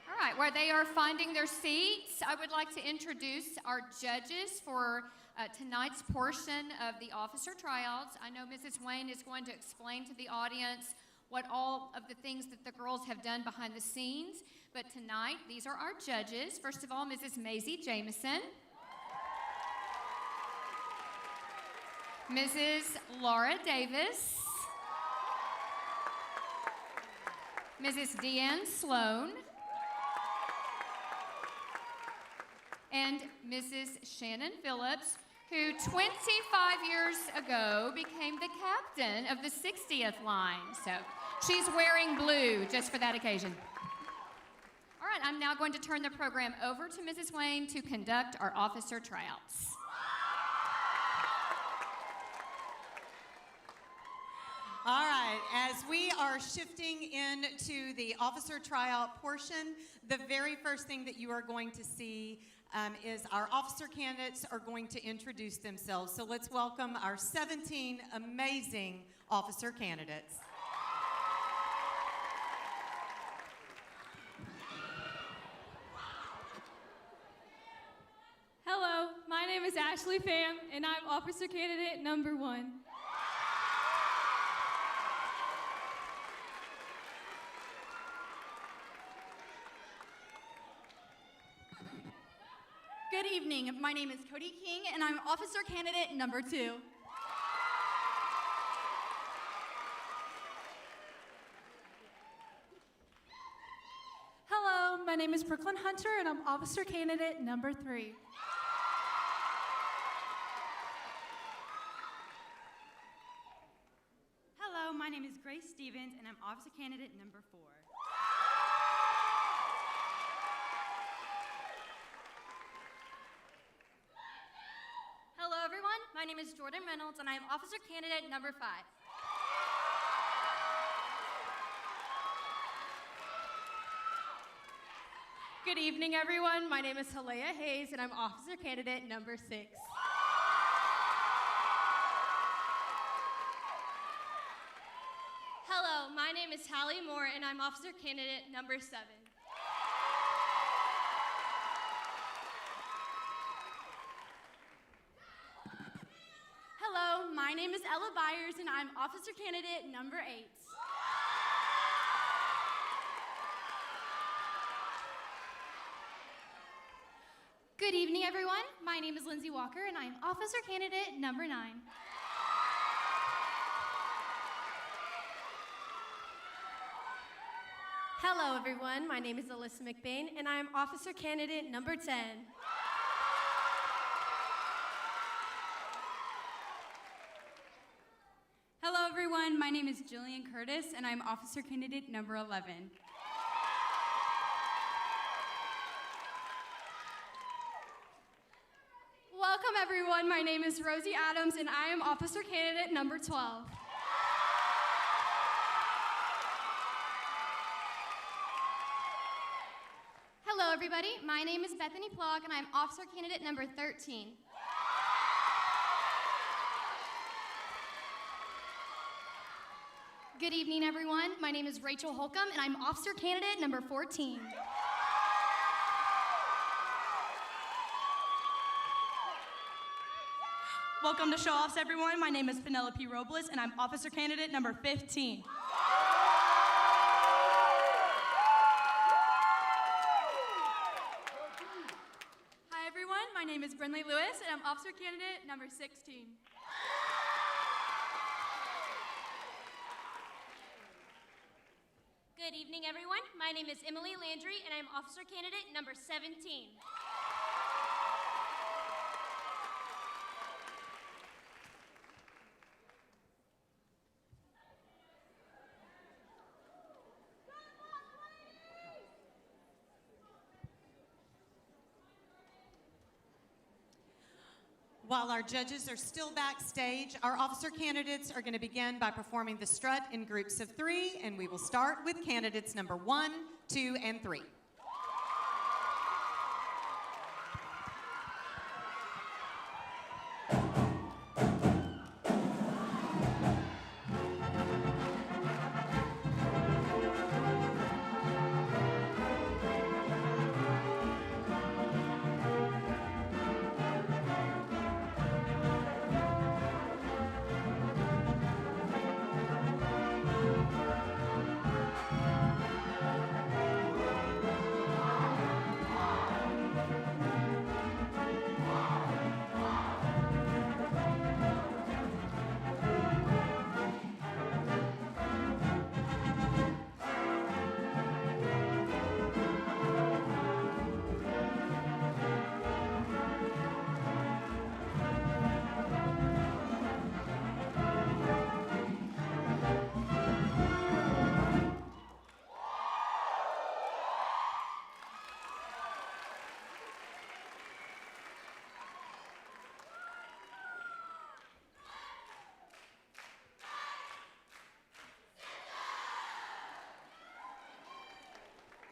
S7: All right, while they are finding their seats, I would like to introduce our judges for tonight's portion of the officer tryouts. I know Mrs. Wayne is going to explain to the audience what all of the things that the girls have done behind the scenes, but tonight, these are our judges. First of all, Mrs. Maisie Jameson, Mrs. Laura Davis, Mrs. Deanne Sloan, and Mrs. Shannon Phillips, who 25 years ago became the captain of the 60th line. So she's wearing blue just for that occasion. All right, I'm now going to turn the program over to Mrs. Wayne to conduct our officer tryouts.
S5: All right, as we are shifting into the officer tryout portion, the very first thing that you are going to see is our officer candidates are going to introduce themselves. So let's welcome our 17 amazing officer candidates.
S10: Hello, my name is Ashley Pham, and I'm officer candidate number 1. evening. My name is Cody King, and I'm officer candidate number 2. Hello, my name is Brooklyn Hunter, and I'm officer candidate number 3.
S11: Hello, my name is Grace Stevens, and I'm officer candidate number 4.
S10: Hello, everyone. My name is Jordan Reynolds, and I am officer candidate number 5. Good evening, everyone. My name is Halea Hayes, and I'm officer candidate number 6.
S12: Hello, my name is Hallie Moore, and I'm officer candidate number 7.
S10: Hello, my name is Ella Byers, and I'm officer candidate number 8.
S12: Good evening, everyone. My name is Lindsay Walker, and I am officer candidate number 9.
S10: Hello, everyone. My name is Alyssa McBain, and I am officer candidate number 10.
S11: Hello, everyone. My name is Jillian Curtis, and I'm officer candidate number 11.
S10: Welcome, everyone. My name is Rosie Adams, and I am officer candidate number 12.
S12: Hello, everybody. My name is Bethany Plog, and I'm officer candidate number 13. Good evening, everyone. My name is Rachel Holcomb, and I'm officer candidate number 14.
S11: Welcome to Show Offs, everyone. My name is Penelope Robles, and I'm officer candidate number 15.
S10: Hi, everyone. My name is Brinley Lewis, and I'm officer candidate number 16.
S12: Good evening, everyone. My name is Emily Landry, and I'm officer candidate number 17.
S5: While our judges are still backstage, our officer candidates are going to begin by performing the strut in groups of 3, and we will start with candidates number 1, 2, and 3.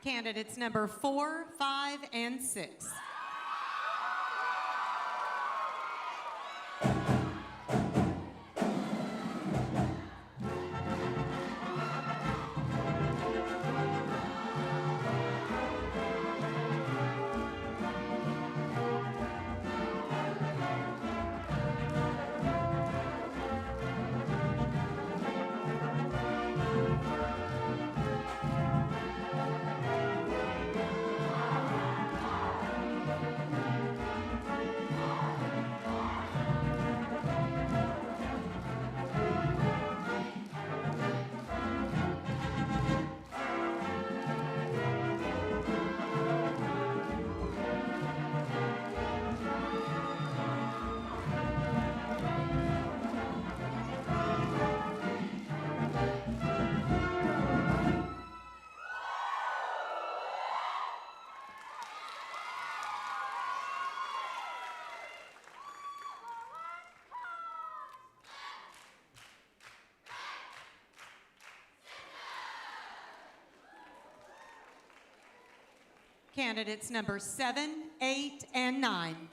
S5: Candidates number 4, 5, and 6. Candidates number 7, 8, and 9.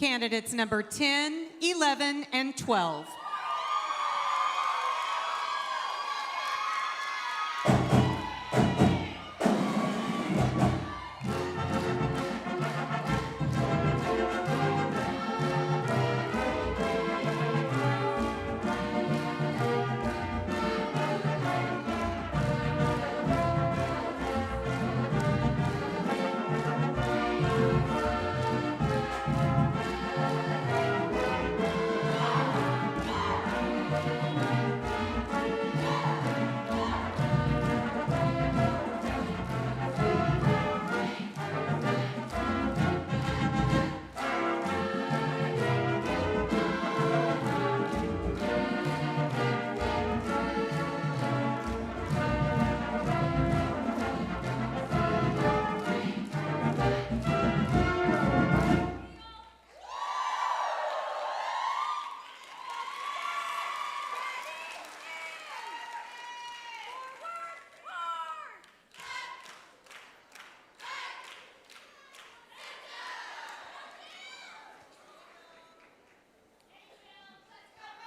S5: Candidates number 10, 11, and 12.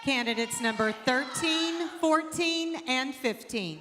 S5: Candidates number 13, 14, and 15.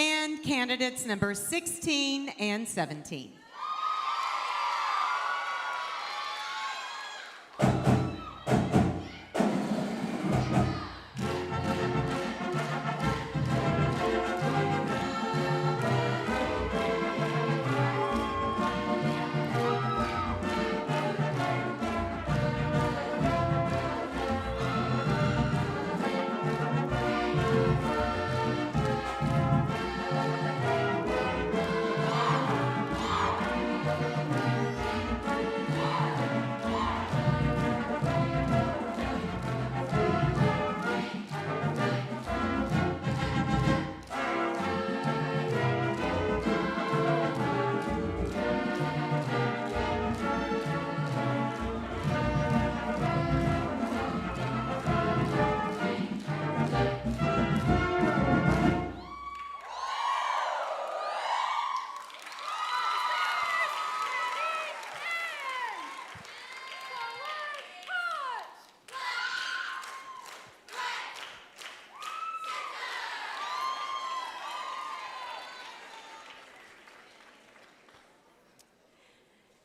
S5: And candidates number 16 and 17.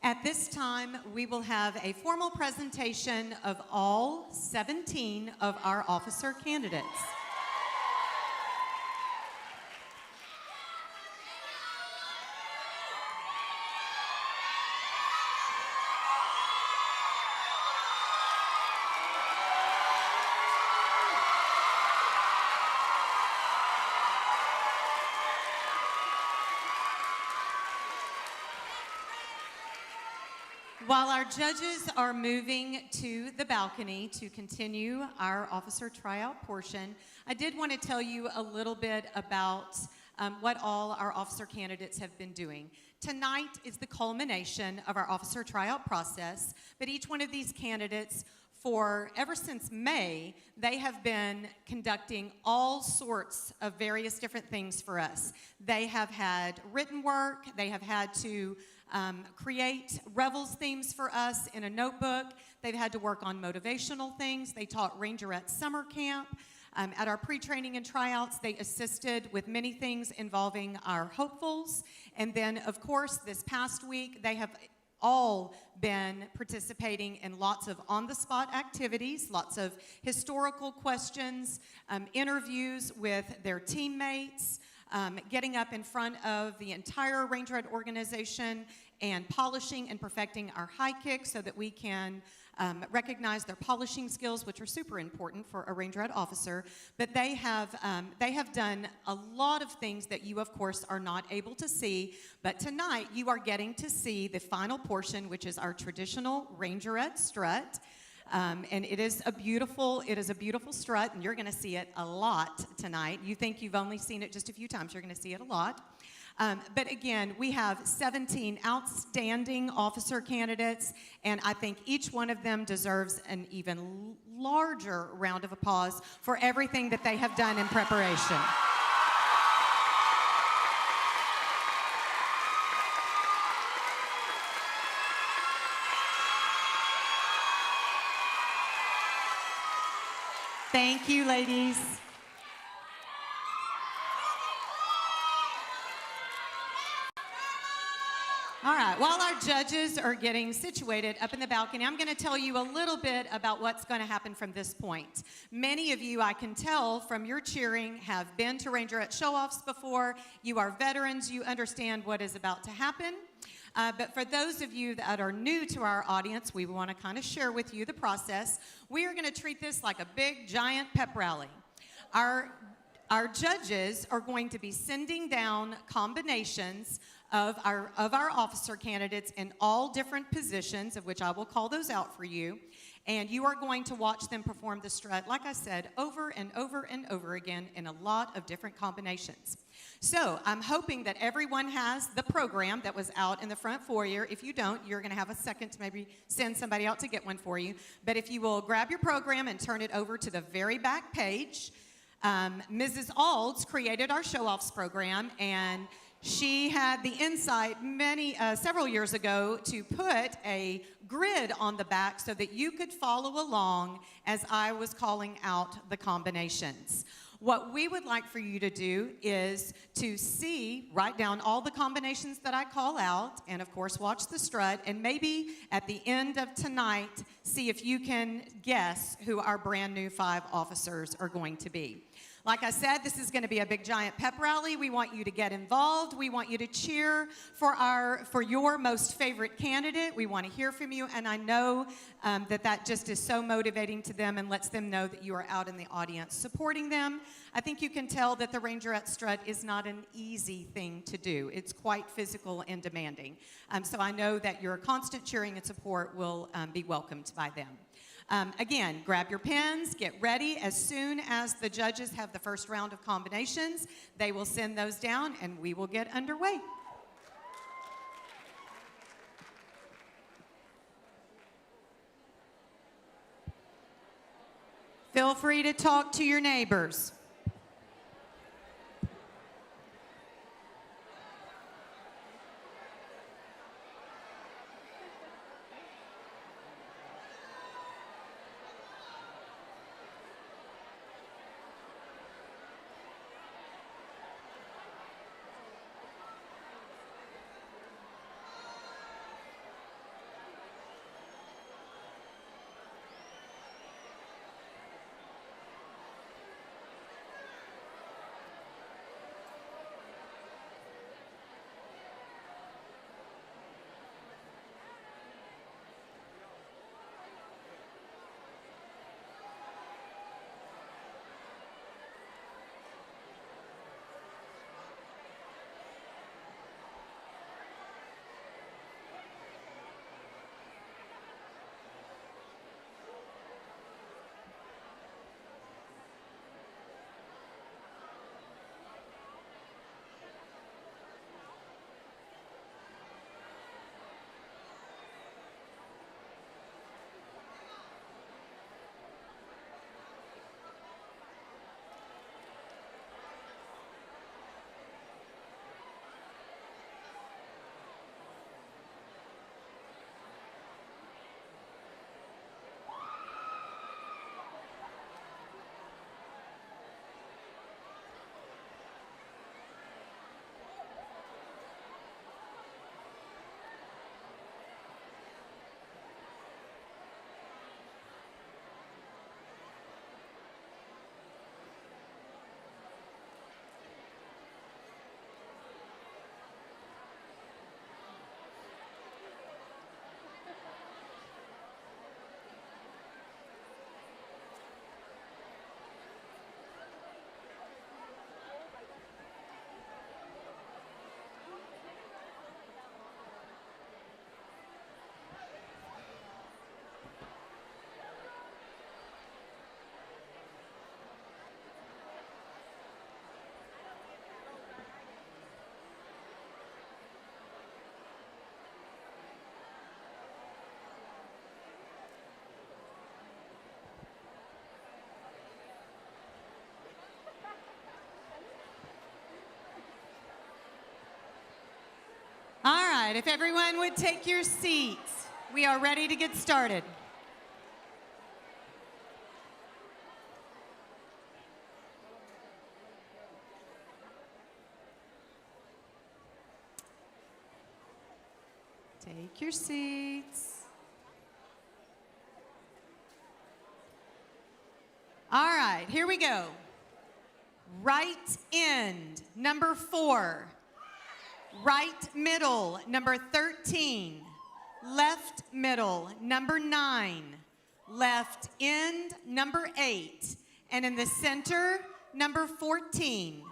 S5: At this time, we will have a formal presentation of all 17 of our officer candidates. While our judges are moving to the balcony to continue our officer tryout portion, I did want to tell you a little bit about what all our officer candidates have been doing. Tonight is the culmination of our officer tryout process, but each one of these candidates, ever since May, they have been conducting all sorts of various different things for us. They have had written work, they have had to create Revels themes for us in a notebook. They've had to work on motivational things. They taught Rangerette summer camp. At our pre-training and tryouts, they assisted with many things involving our hopefuls. And then, of course, this past week, they have all been participating in lots of on-the-spot activities, lots of historical questions, interviews with their teammates, getting up in front of the entire Rangerette organization and polishing and perfecting our high kicks so that we can recognize their polishing skills, which are super important for a Rangerette officer. But they have done a lot of things that you, of course, are not able to see. But tonight, you are getting to see the final portion, which is our traditional Rangerette strut. And it is a beautiful strut, and you're going to see it a lot tonight. You think you've only seen it just a few times. You're going to see it a lot. But again, we have 17 outstanding officer candidates, and I think each one of them deserves an even larger round of applause for everything that they have done in preparation. Thank you, ladies. All right, while our judges are getting situated up in the balcony, I'm going to tell you a little bit about what's going to happen from this point. Many of you, I can tell from your cheering, have been to Rangerette Showoffs before. You are veterans. You understand what is about to happen. But for those of you that are new to our audience, we want to kind of share with you the process. We are going to treat this like a big, giant pep rally. Our judges are going to be sending down combinations of our officer candidates in all different positions, of which I will call those out for you. And you are going to watch them perform the strut, like I said, over and over and over again in a lot of different combinations. So I'm hoping that everyone has the program that was out in the front foyer. If you don't, you're going to have a second to maybe send somebody out to get one for you. But if you will grab your program and turn it over to the very back page, Mrs. Alds created our Showoffs program, and she had the insight several years ago to put a grid on the back so that you could follow along as I was calling out the combinations. What we would like for you to do is to write down all the combinations that I call out, and of course watch the strut, and maybe at the end of tonight, see if you can guess who our brand new 5 officers are going to be. Like I said, this is going to be a big giant pep rally. We want you to get involved. We want you to cheer for your most favorite candidate. We want to hear from you, and I know that just is so motivating to them and lets them know that you are out in the audience supporting them. I think you can tell that the Rangerette strut is not an easy thing to do. It's quite physical and demanding. So I know that your constant cheering and support will be welcomed by them. Again, grab your pens, get ready. As soon as the judges have the first round of combinations, they will send those down and we will get underway. Feel free to talk to your neighbors. right, if everyone would take your seats, we are ready to get started. Take your seats. All right, here we go. Right end, number 4. Right middle, number 13. Left middle, number 9. Left end, number 8. And in the center, number 14.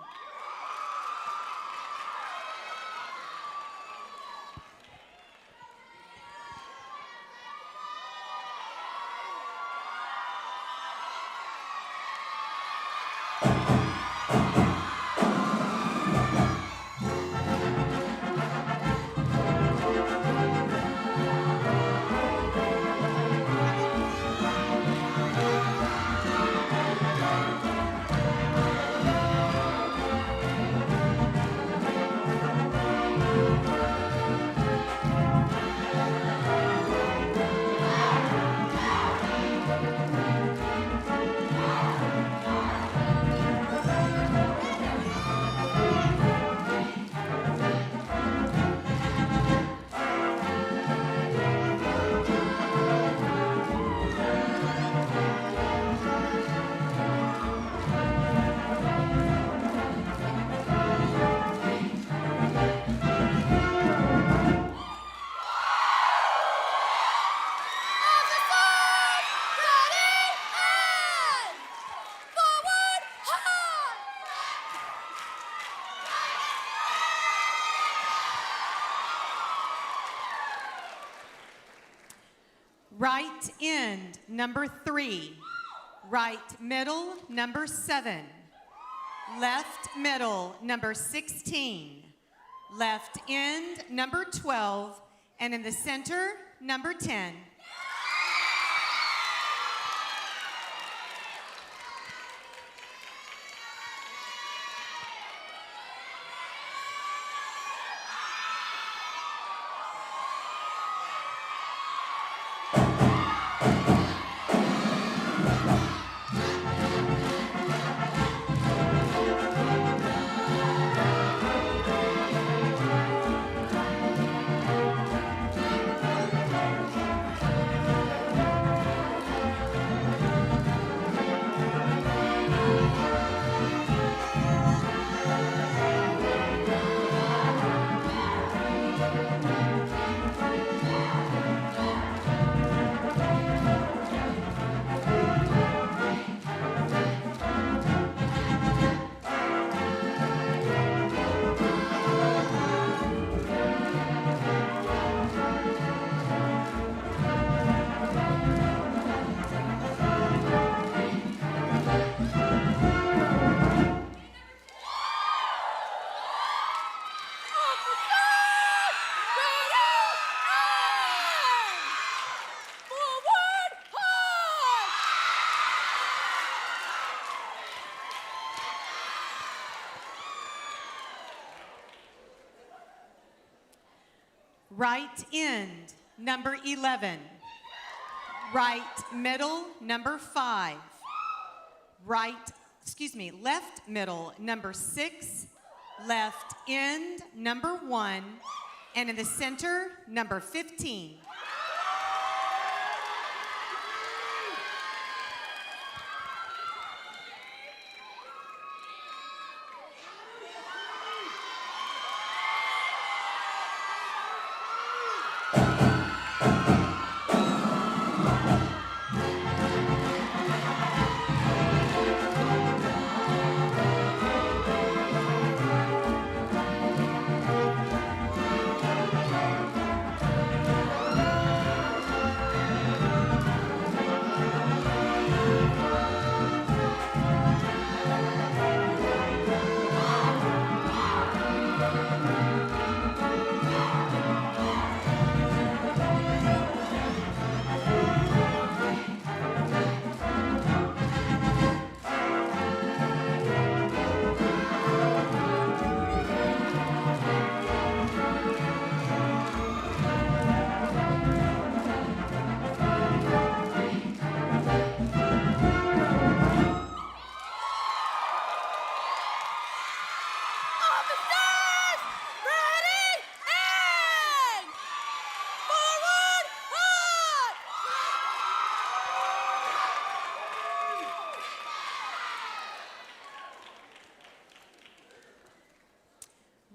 S5: Right end, number 3. Right middle, number 7. Left middle, number 16. Left end, number 12. And in the center, number 10. Right end, number 11. Right middle, number 5. Left middle, number 6. Left end, number 1. And in the center, number 15.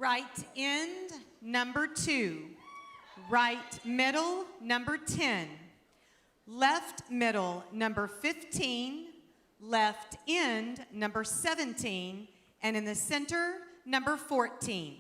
S5: Right end, number 2. Right middle, number 10. Left middle, number 15. Left end, number 17. And in the center, number 14.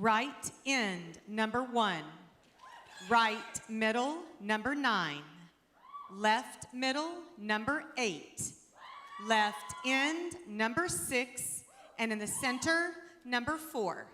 S5: Right end, number 1. Right middle, number 9. Left middle, number 8. Left end, number 6. And in the center, number 4.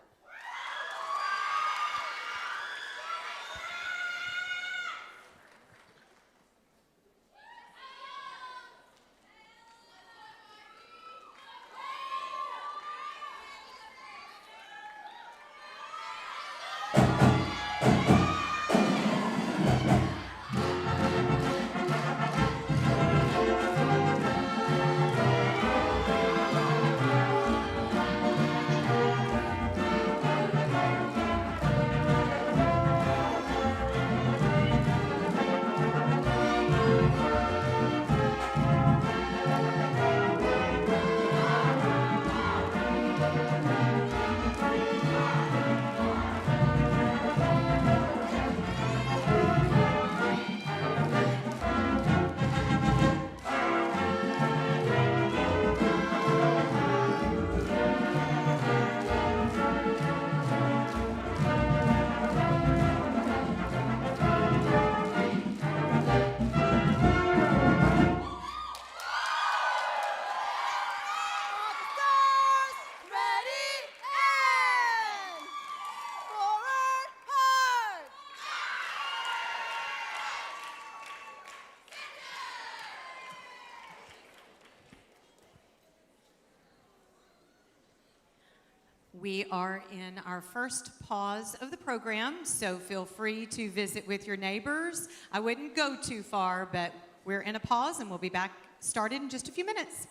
S5: We are in our first pause of the program, so feel free to visit with your neighbors. I wouldn't go too far, but we're in a pause and we'll be back started in just a few minutes.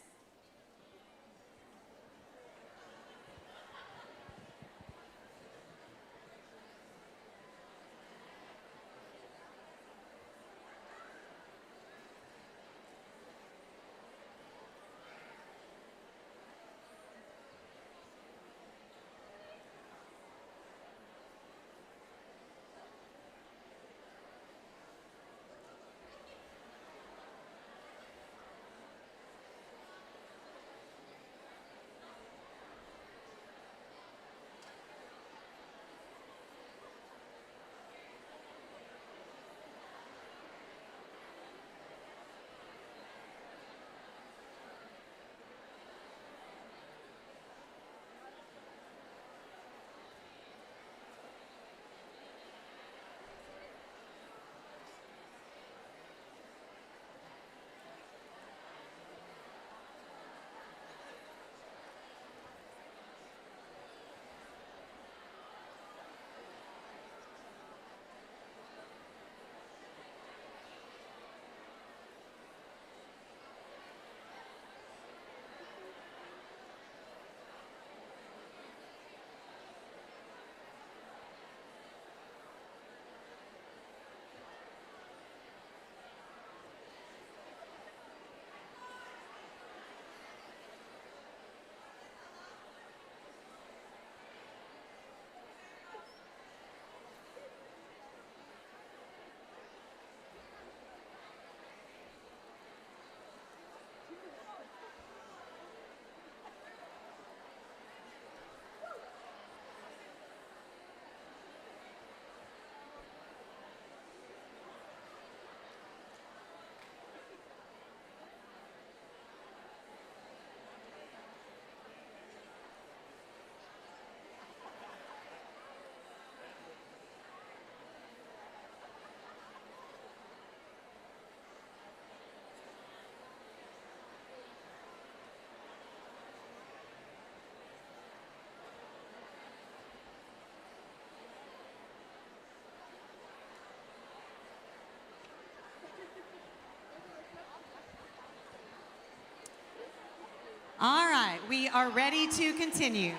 S5: We are ready to continue.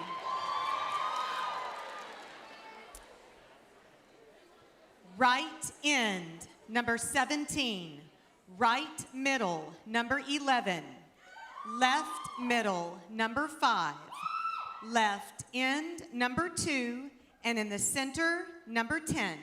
S5: Right end, number 17. Right middle, number 11. Left middle, number 5. Left end, number 2. And in the center, number 10.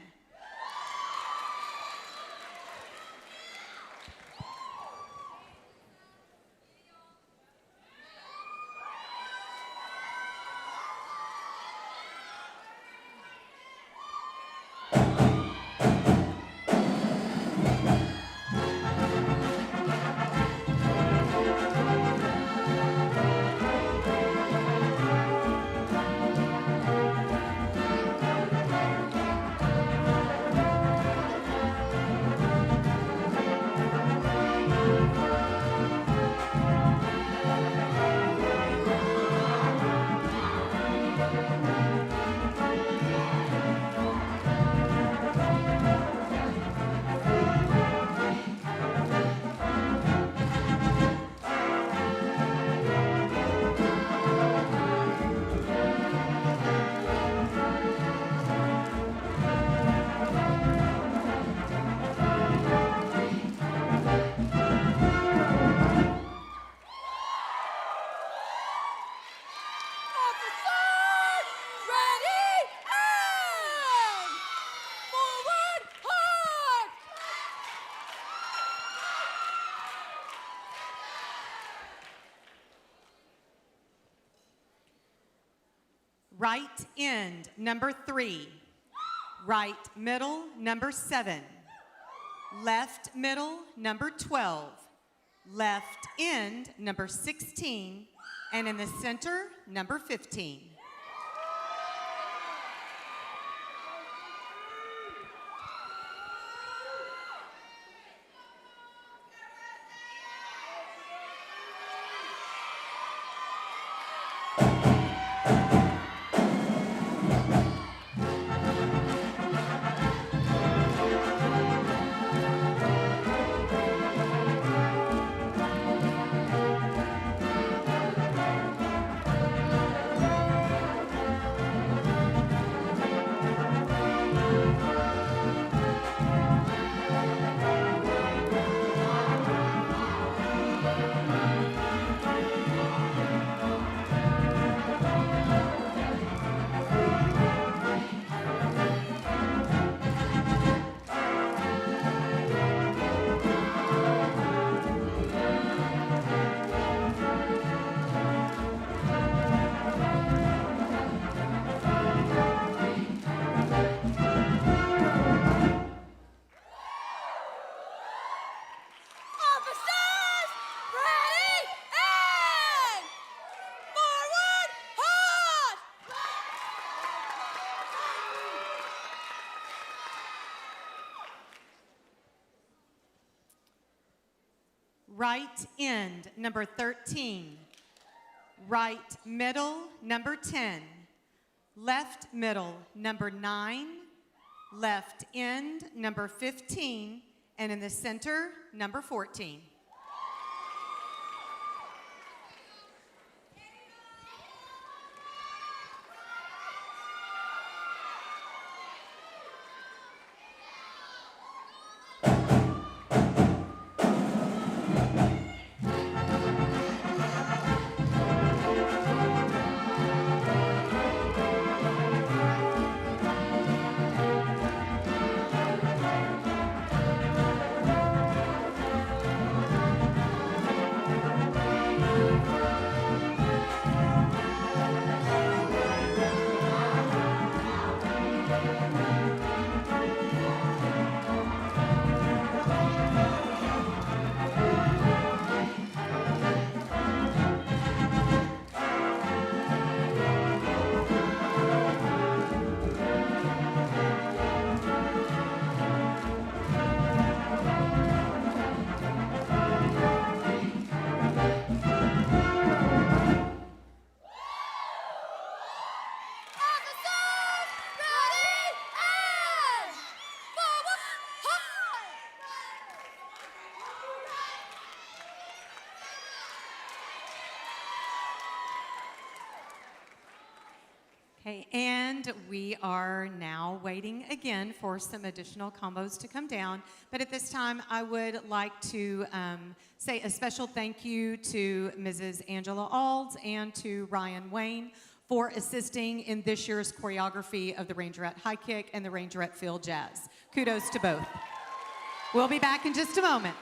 S5: Right end, number 3. Right middle, number 7. Left middle, number 12. Left end, number 16. And in the center, number 15. Right end, number 13. Right middle, number 10. Left middle, number 9. Left end, number 15. And in the center, number 14. Okay, and we are now waiting again for some additional combos to come down. But at this time, I would like to say a special thank you to Mrs. Angela Alds and to Ryan Wayne for assisting in this year's choreography of the Rangerette High Kick and the Rangerette Field Jazz. Kudos to both. We'll be back in just a moment.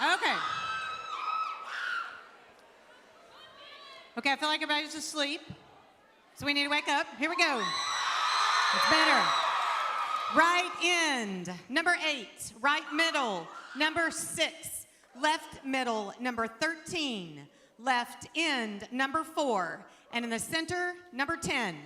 S5: Okay. Okay, I feel like everybody's asleep, so we need to wake up. Here we go. It's better. Right end, number 8. Right middle, number 6. left middle, number 13, left end, number 4, and in the center, number 10.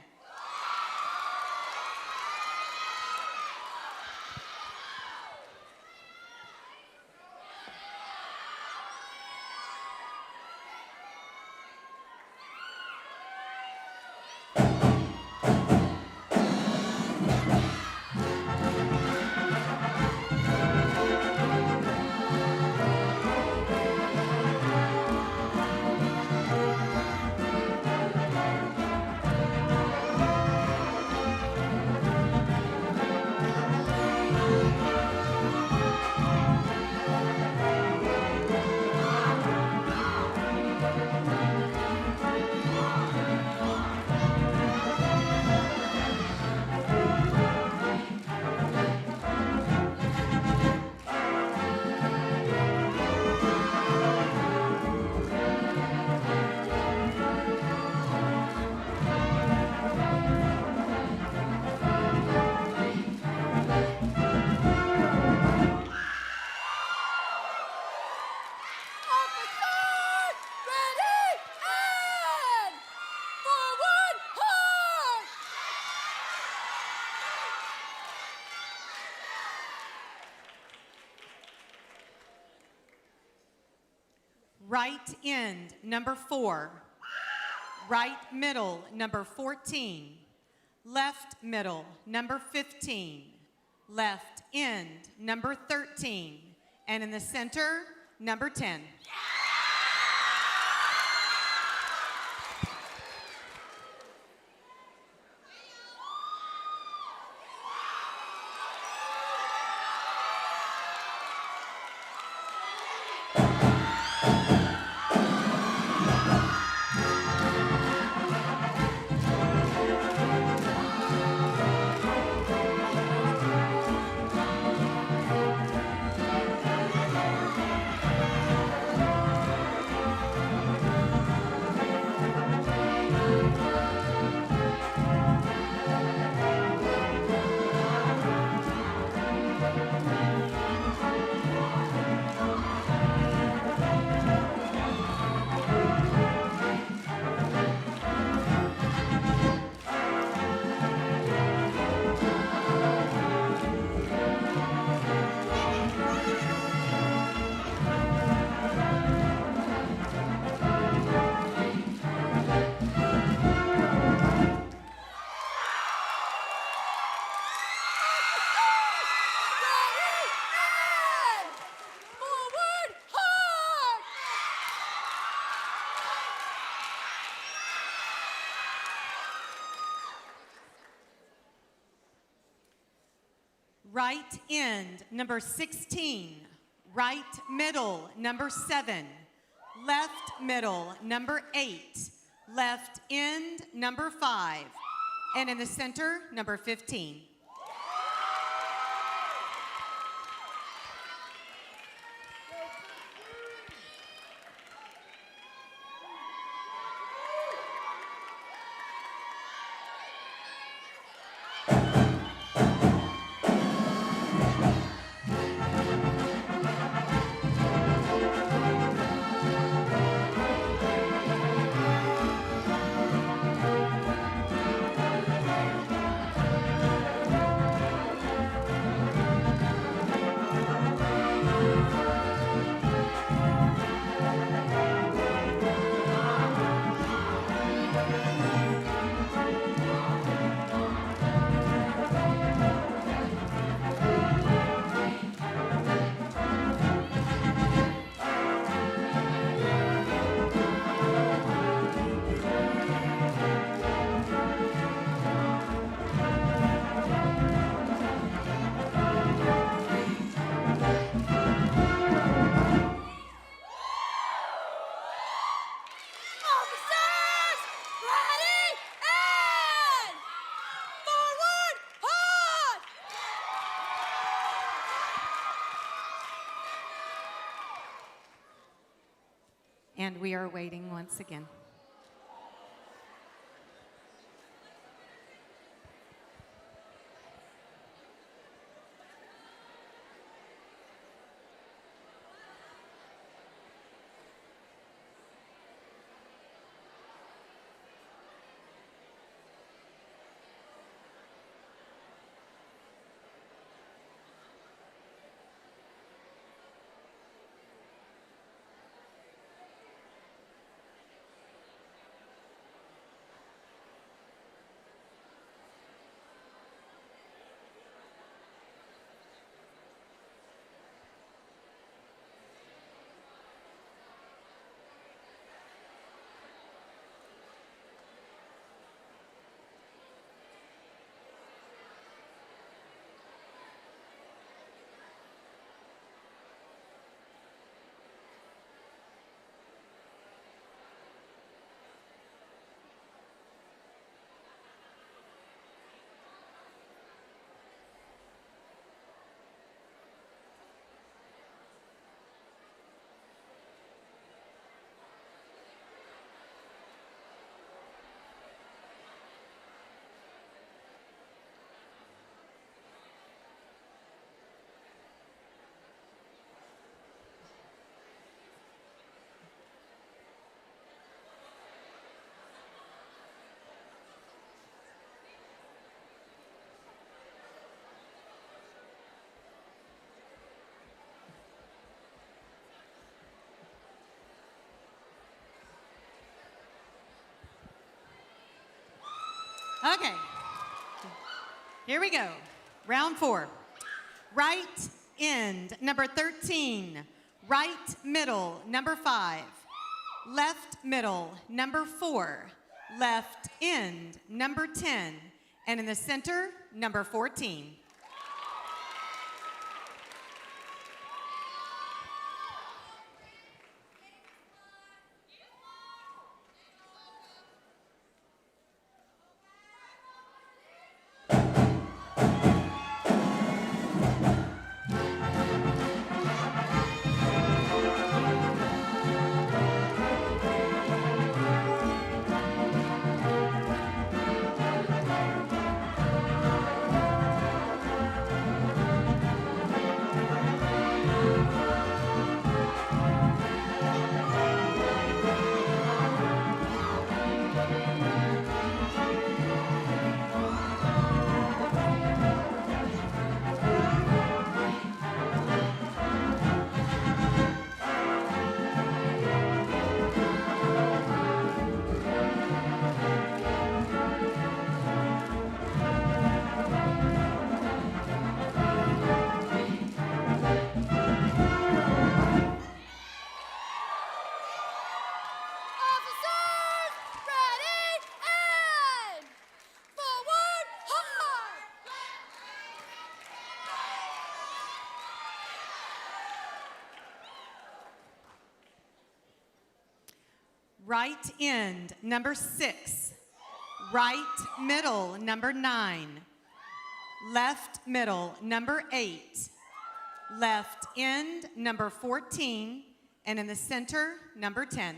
S5: Right end, number 4. Right middle, number 14. Left middle, number 15. Left end, number 13. And in the center, number 10. Right end, number 16. Right middle, number 7. Left middle, number 8. Left end, number 5. And in the center, number 15. And we are waiting once again. Okay. Here we go. Round 4. Right end, number 13. Right middle, number 5. Left middle, number 4. Left end, number 10. And in the center, number 14. Right end, number 6. Right middle, number 9. Left middle, number 8. Left end, number 14. And in the center, number 10.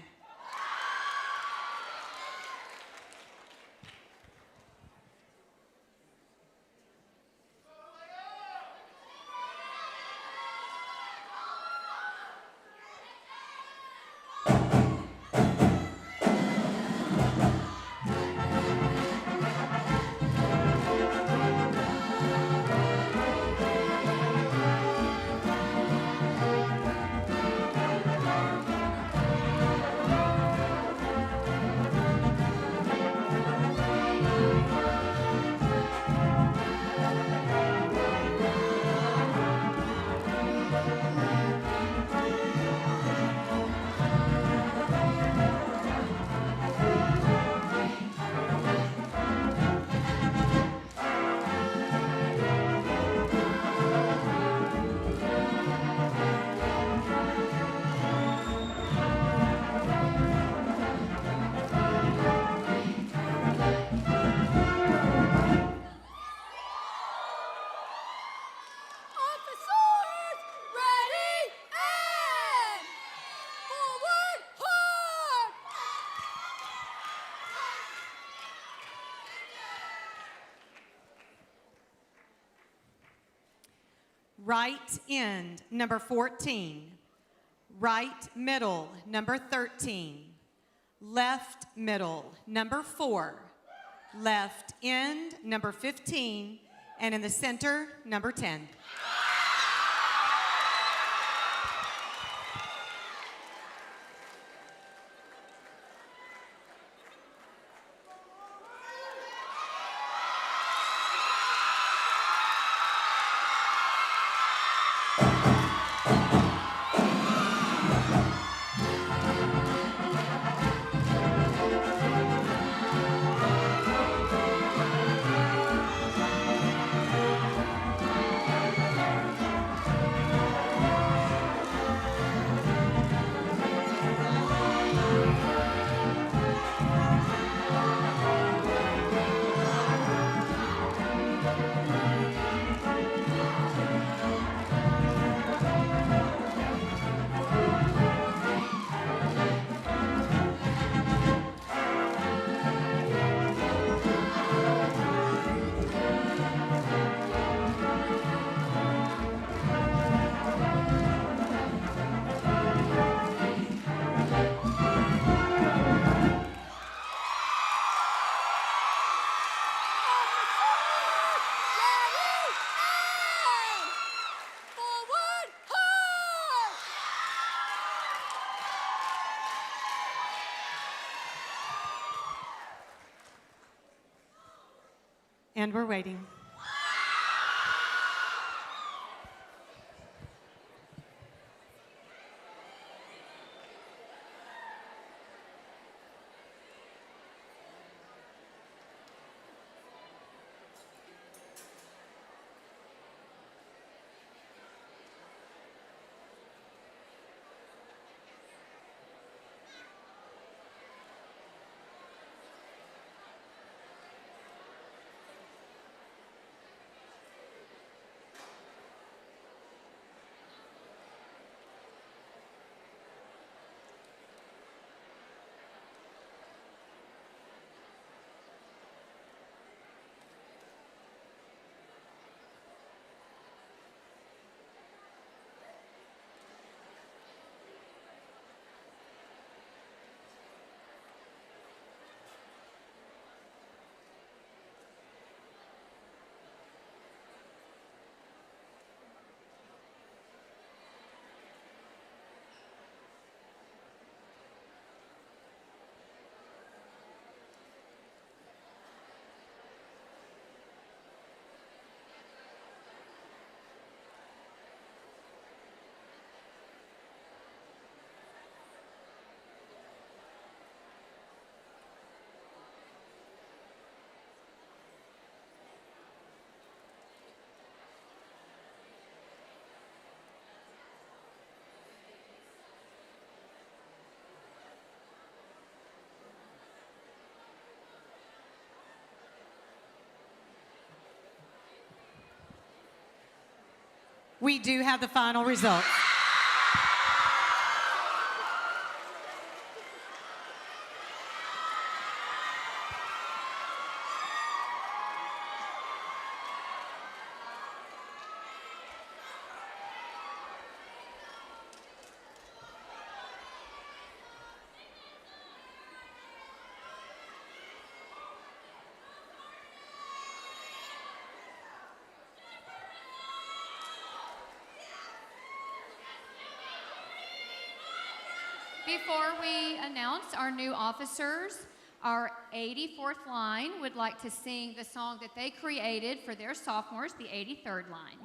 S5: Right end, number 14. Right middle, number 13. Left middle, number 4. Left end, number 15. And in the center, number 10. And we're waiting. We do have the final results.
S7: Before we announce our new officers, our 84th line would like to sing the song that they created for their sophomores, the 83rd line.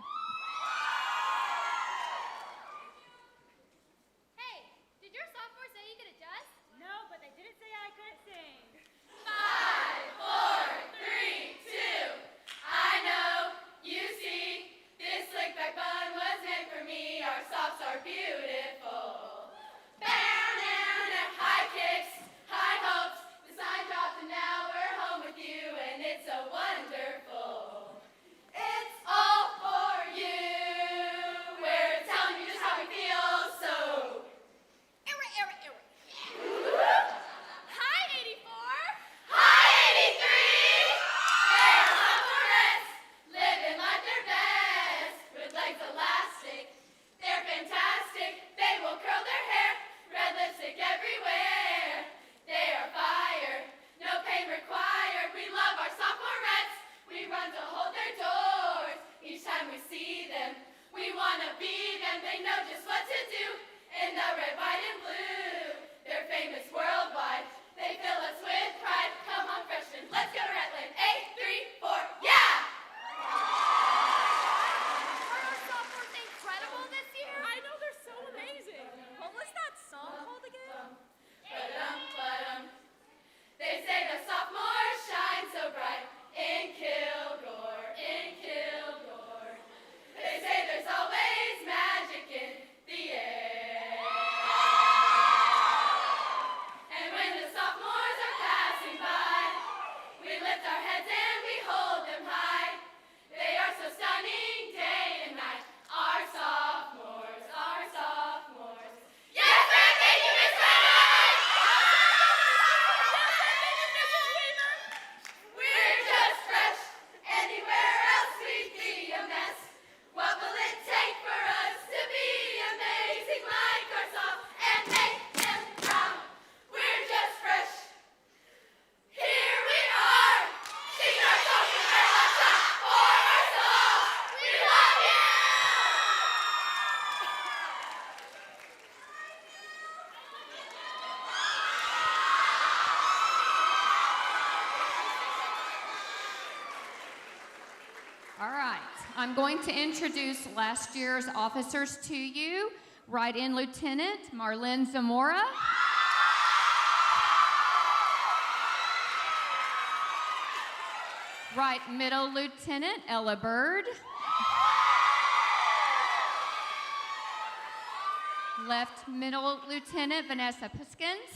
S12: Hey, did your sophomore say you could adjust?
S13: No, but they didn't say I couldn't sing.
S14: 5, 4, 3, 2. I know, you see, this slick back bun was meant for me. Our softs are beautiful. Bam, down, high kicks, high hopes. The sign dropped and now we're home with you, and it's so wonderful. It's all for you.
S7: I'm going to introduce last year's officers to you. Right-in Lieutenant Marlene Zamora. Right Middle Lieutenant Ella Bird. Left Middle Lieutenant Vanessa Piskins.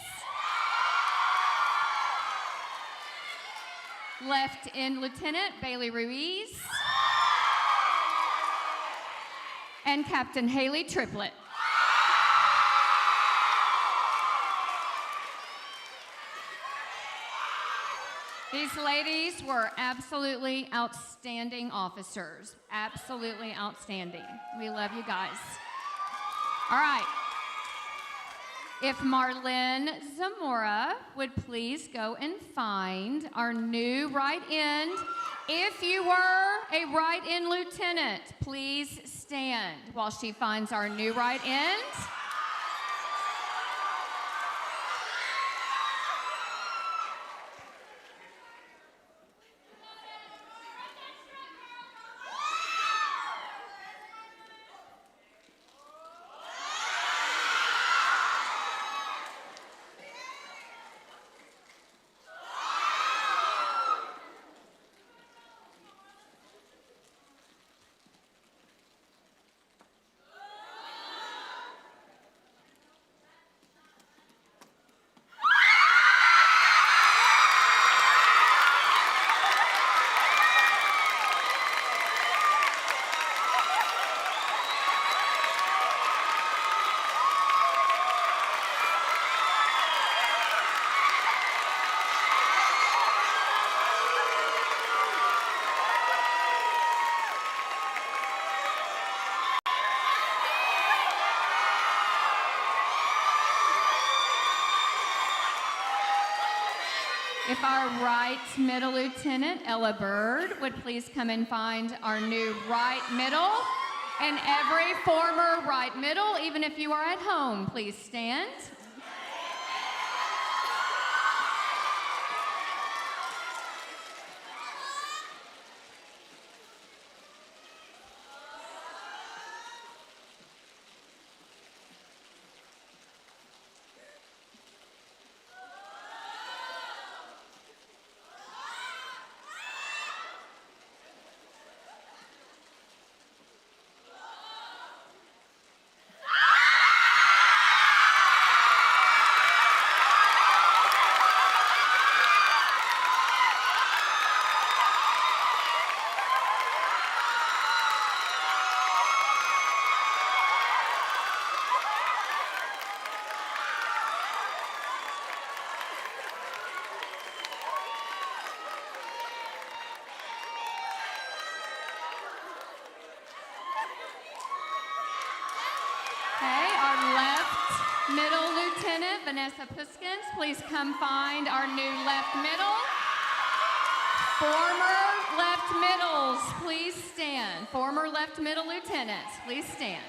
S7: Left in Lieutenant Bailey Ruiz. And Captain Haley Triplett. These ladies were absolutely outstanding officers. Absolutely outstanding. We love you guys. All right. If Marlene Zamora would please go and find our new right end. If you were a right-in lieutenant, please stand while she finds our new right end. If our right middle lieutenant, Ella Bird, would please come and find our new right middle. And every former right middle, even if you are at home, please stand. Middle Lieutenant Vanessa Piskins, please come find our new left middle. Former left middles, please stand. Former left middle lieutenants, please stand.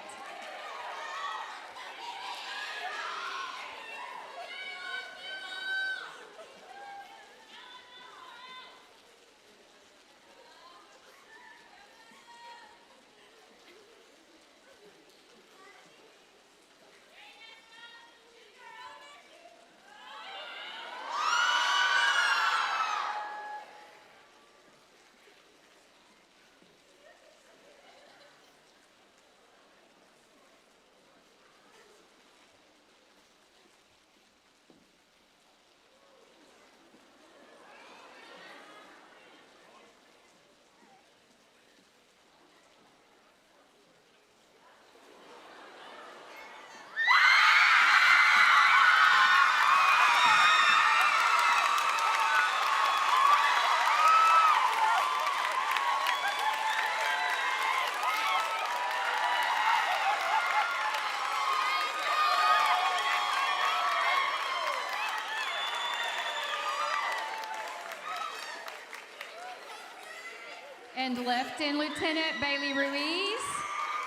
S7: And left in Lieutenant Bailey Ruiz,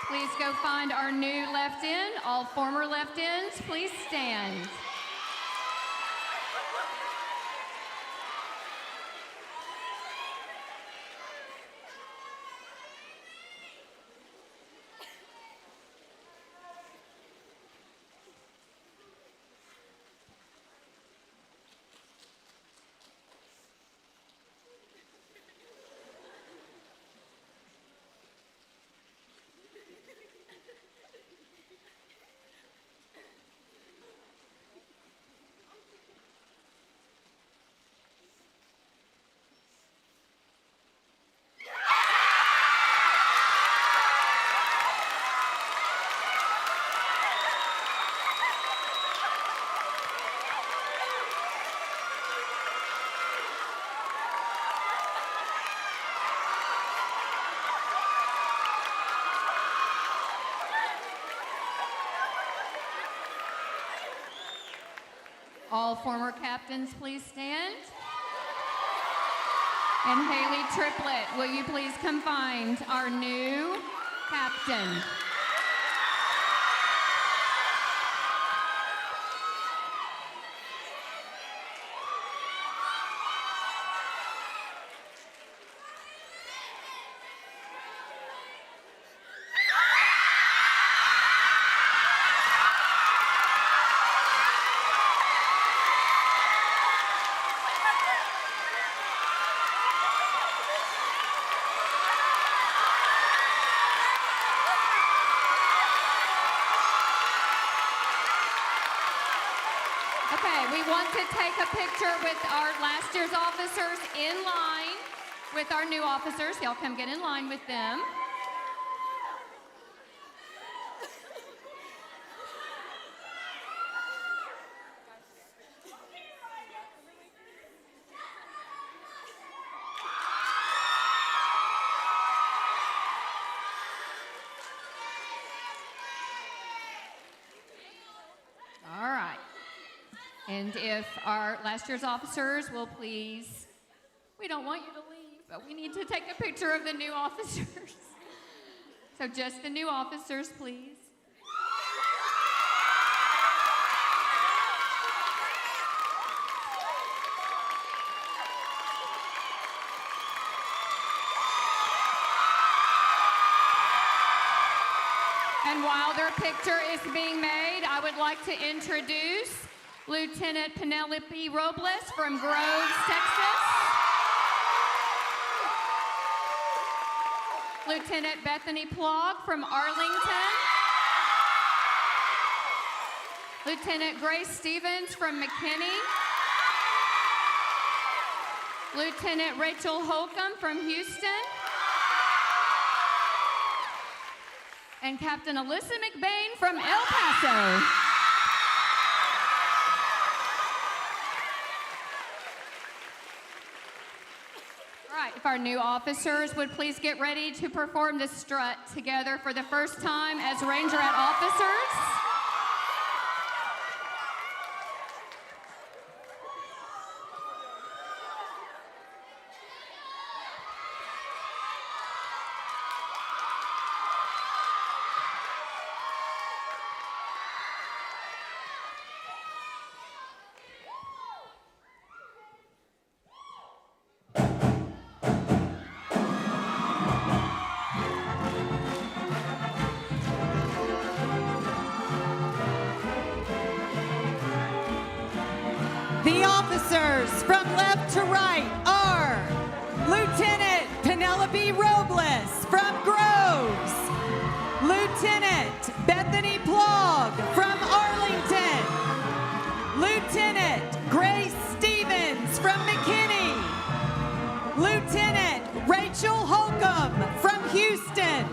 S7: please go find our new left end. All former left ends, please stand. former captains please stand? And Haley Triplett, will you please come find our new captain? We want to take a picture with our last year's officers in line with our new officers. Y'all come get in line with them. All right. And if our last year's officers will please, we don't want you to leave, but we need to take a picture of the new officers. So just the new officers, please. And while their picture is being made, I would like to introduce Lieutenant Penelope Robles from Groves, Texas. Lieutenant Bethany Plog from Arlington. Lieutenant Grace Stevens from McKinney. Lieutenant Rachel Holcomb from Houston. And Captain Alyssa McBain from El Paso. If our new officers would please get ready to perform the strut together for the first time as Rangerette officers.
S5: The officers from left to right are Lieutenant Penelope Robles from Groves, Lieutenant Bethany Plog from Arlington, Lieutenant Grace Stevens from McKinney, Lieutenant Rachel Holcomb from Houston,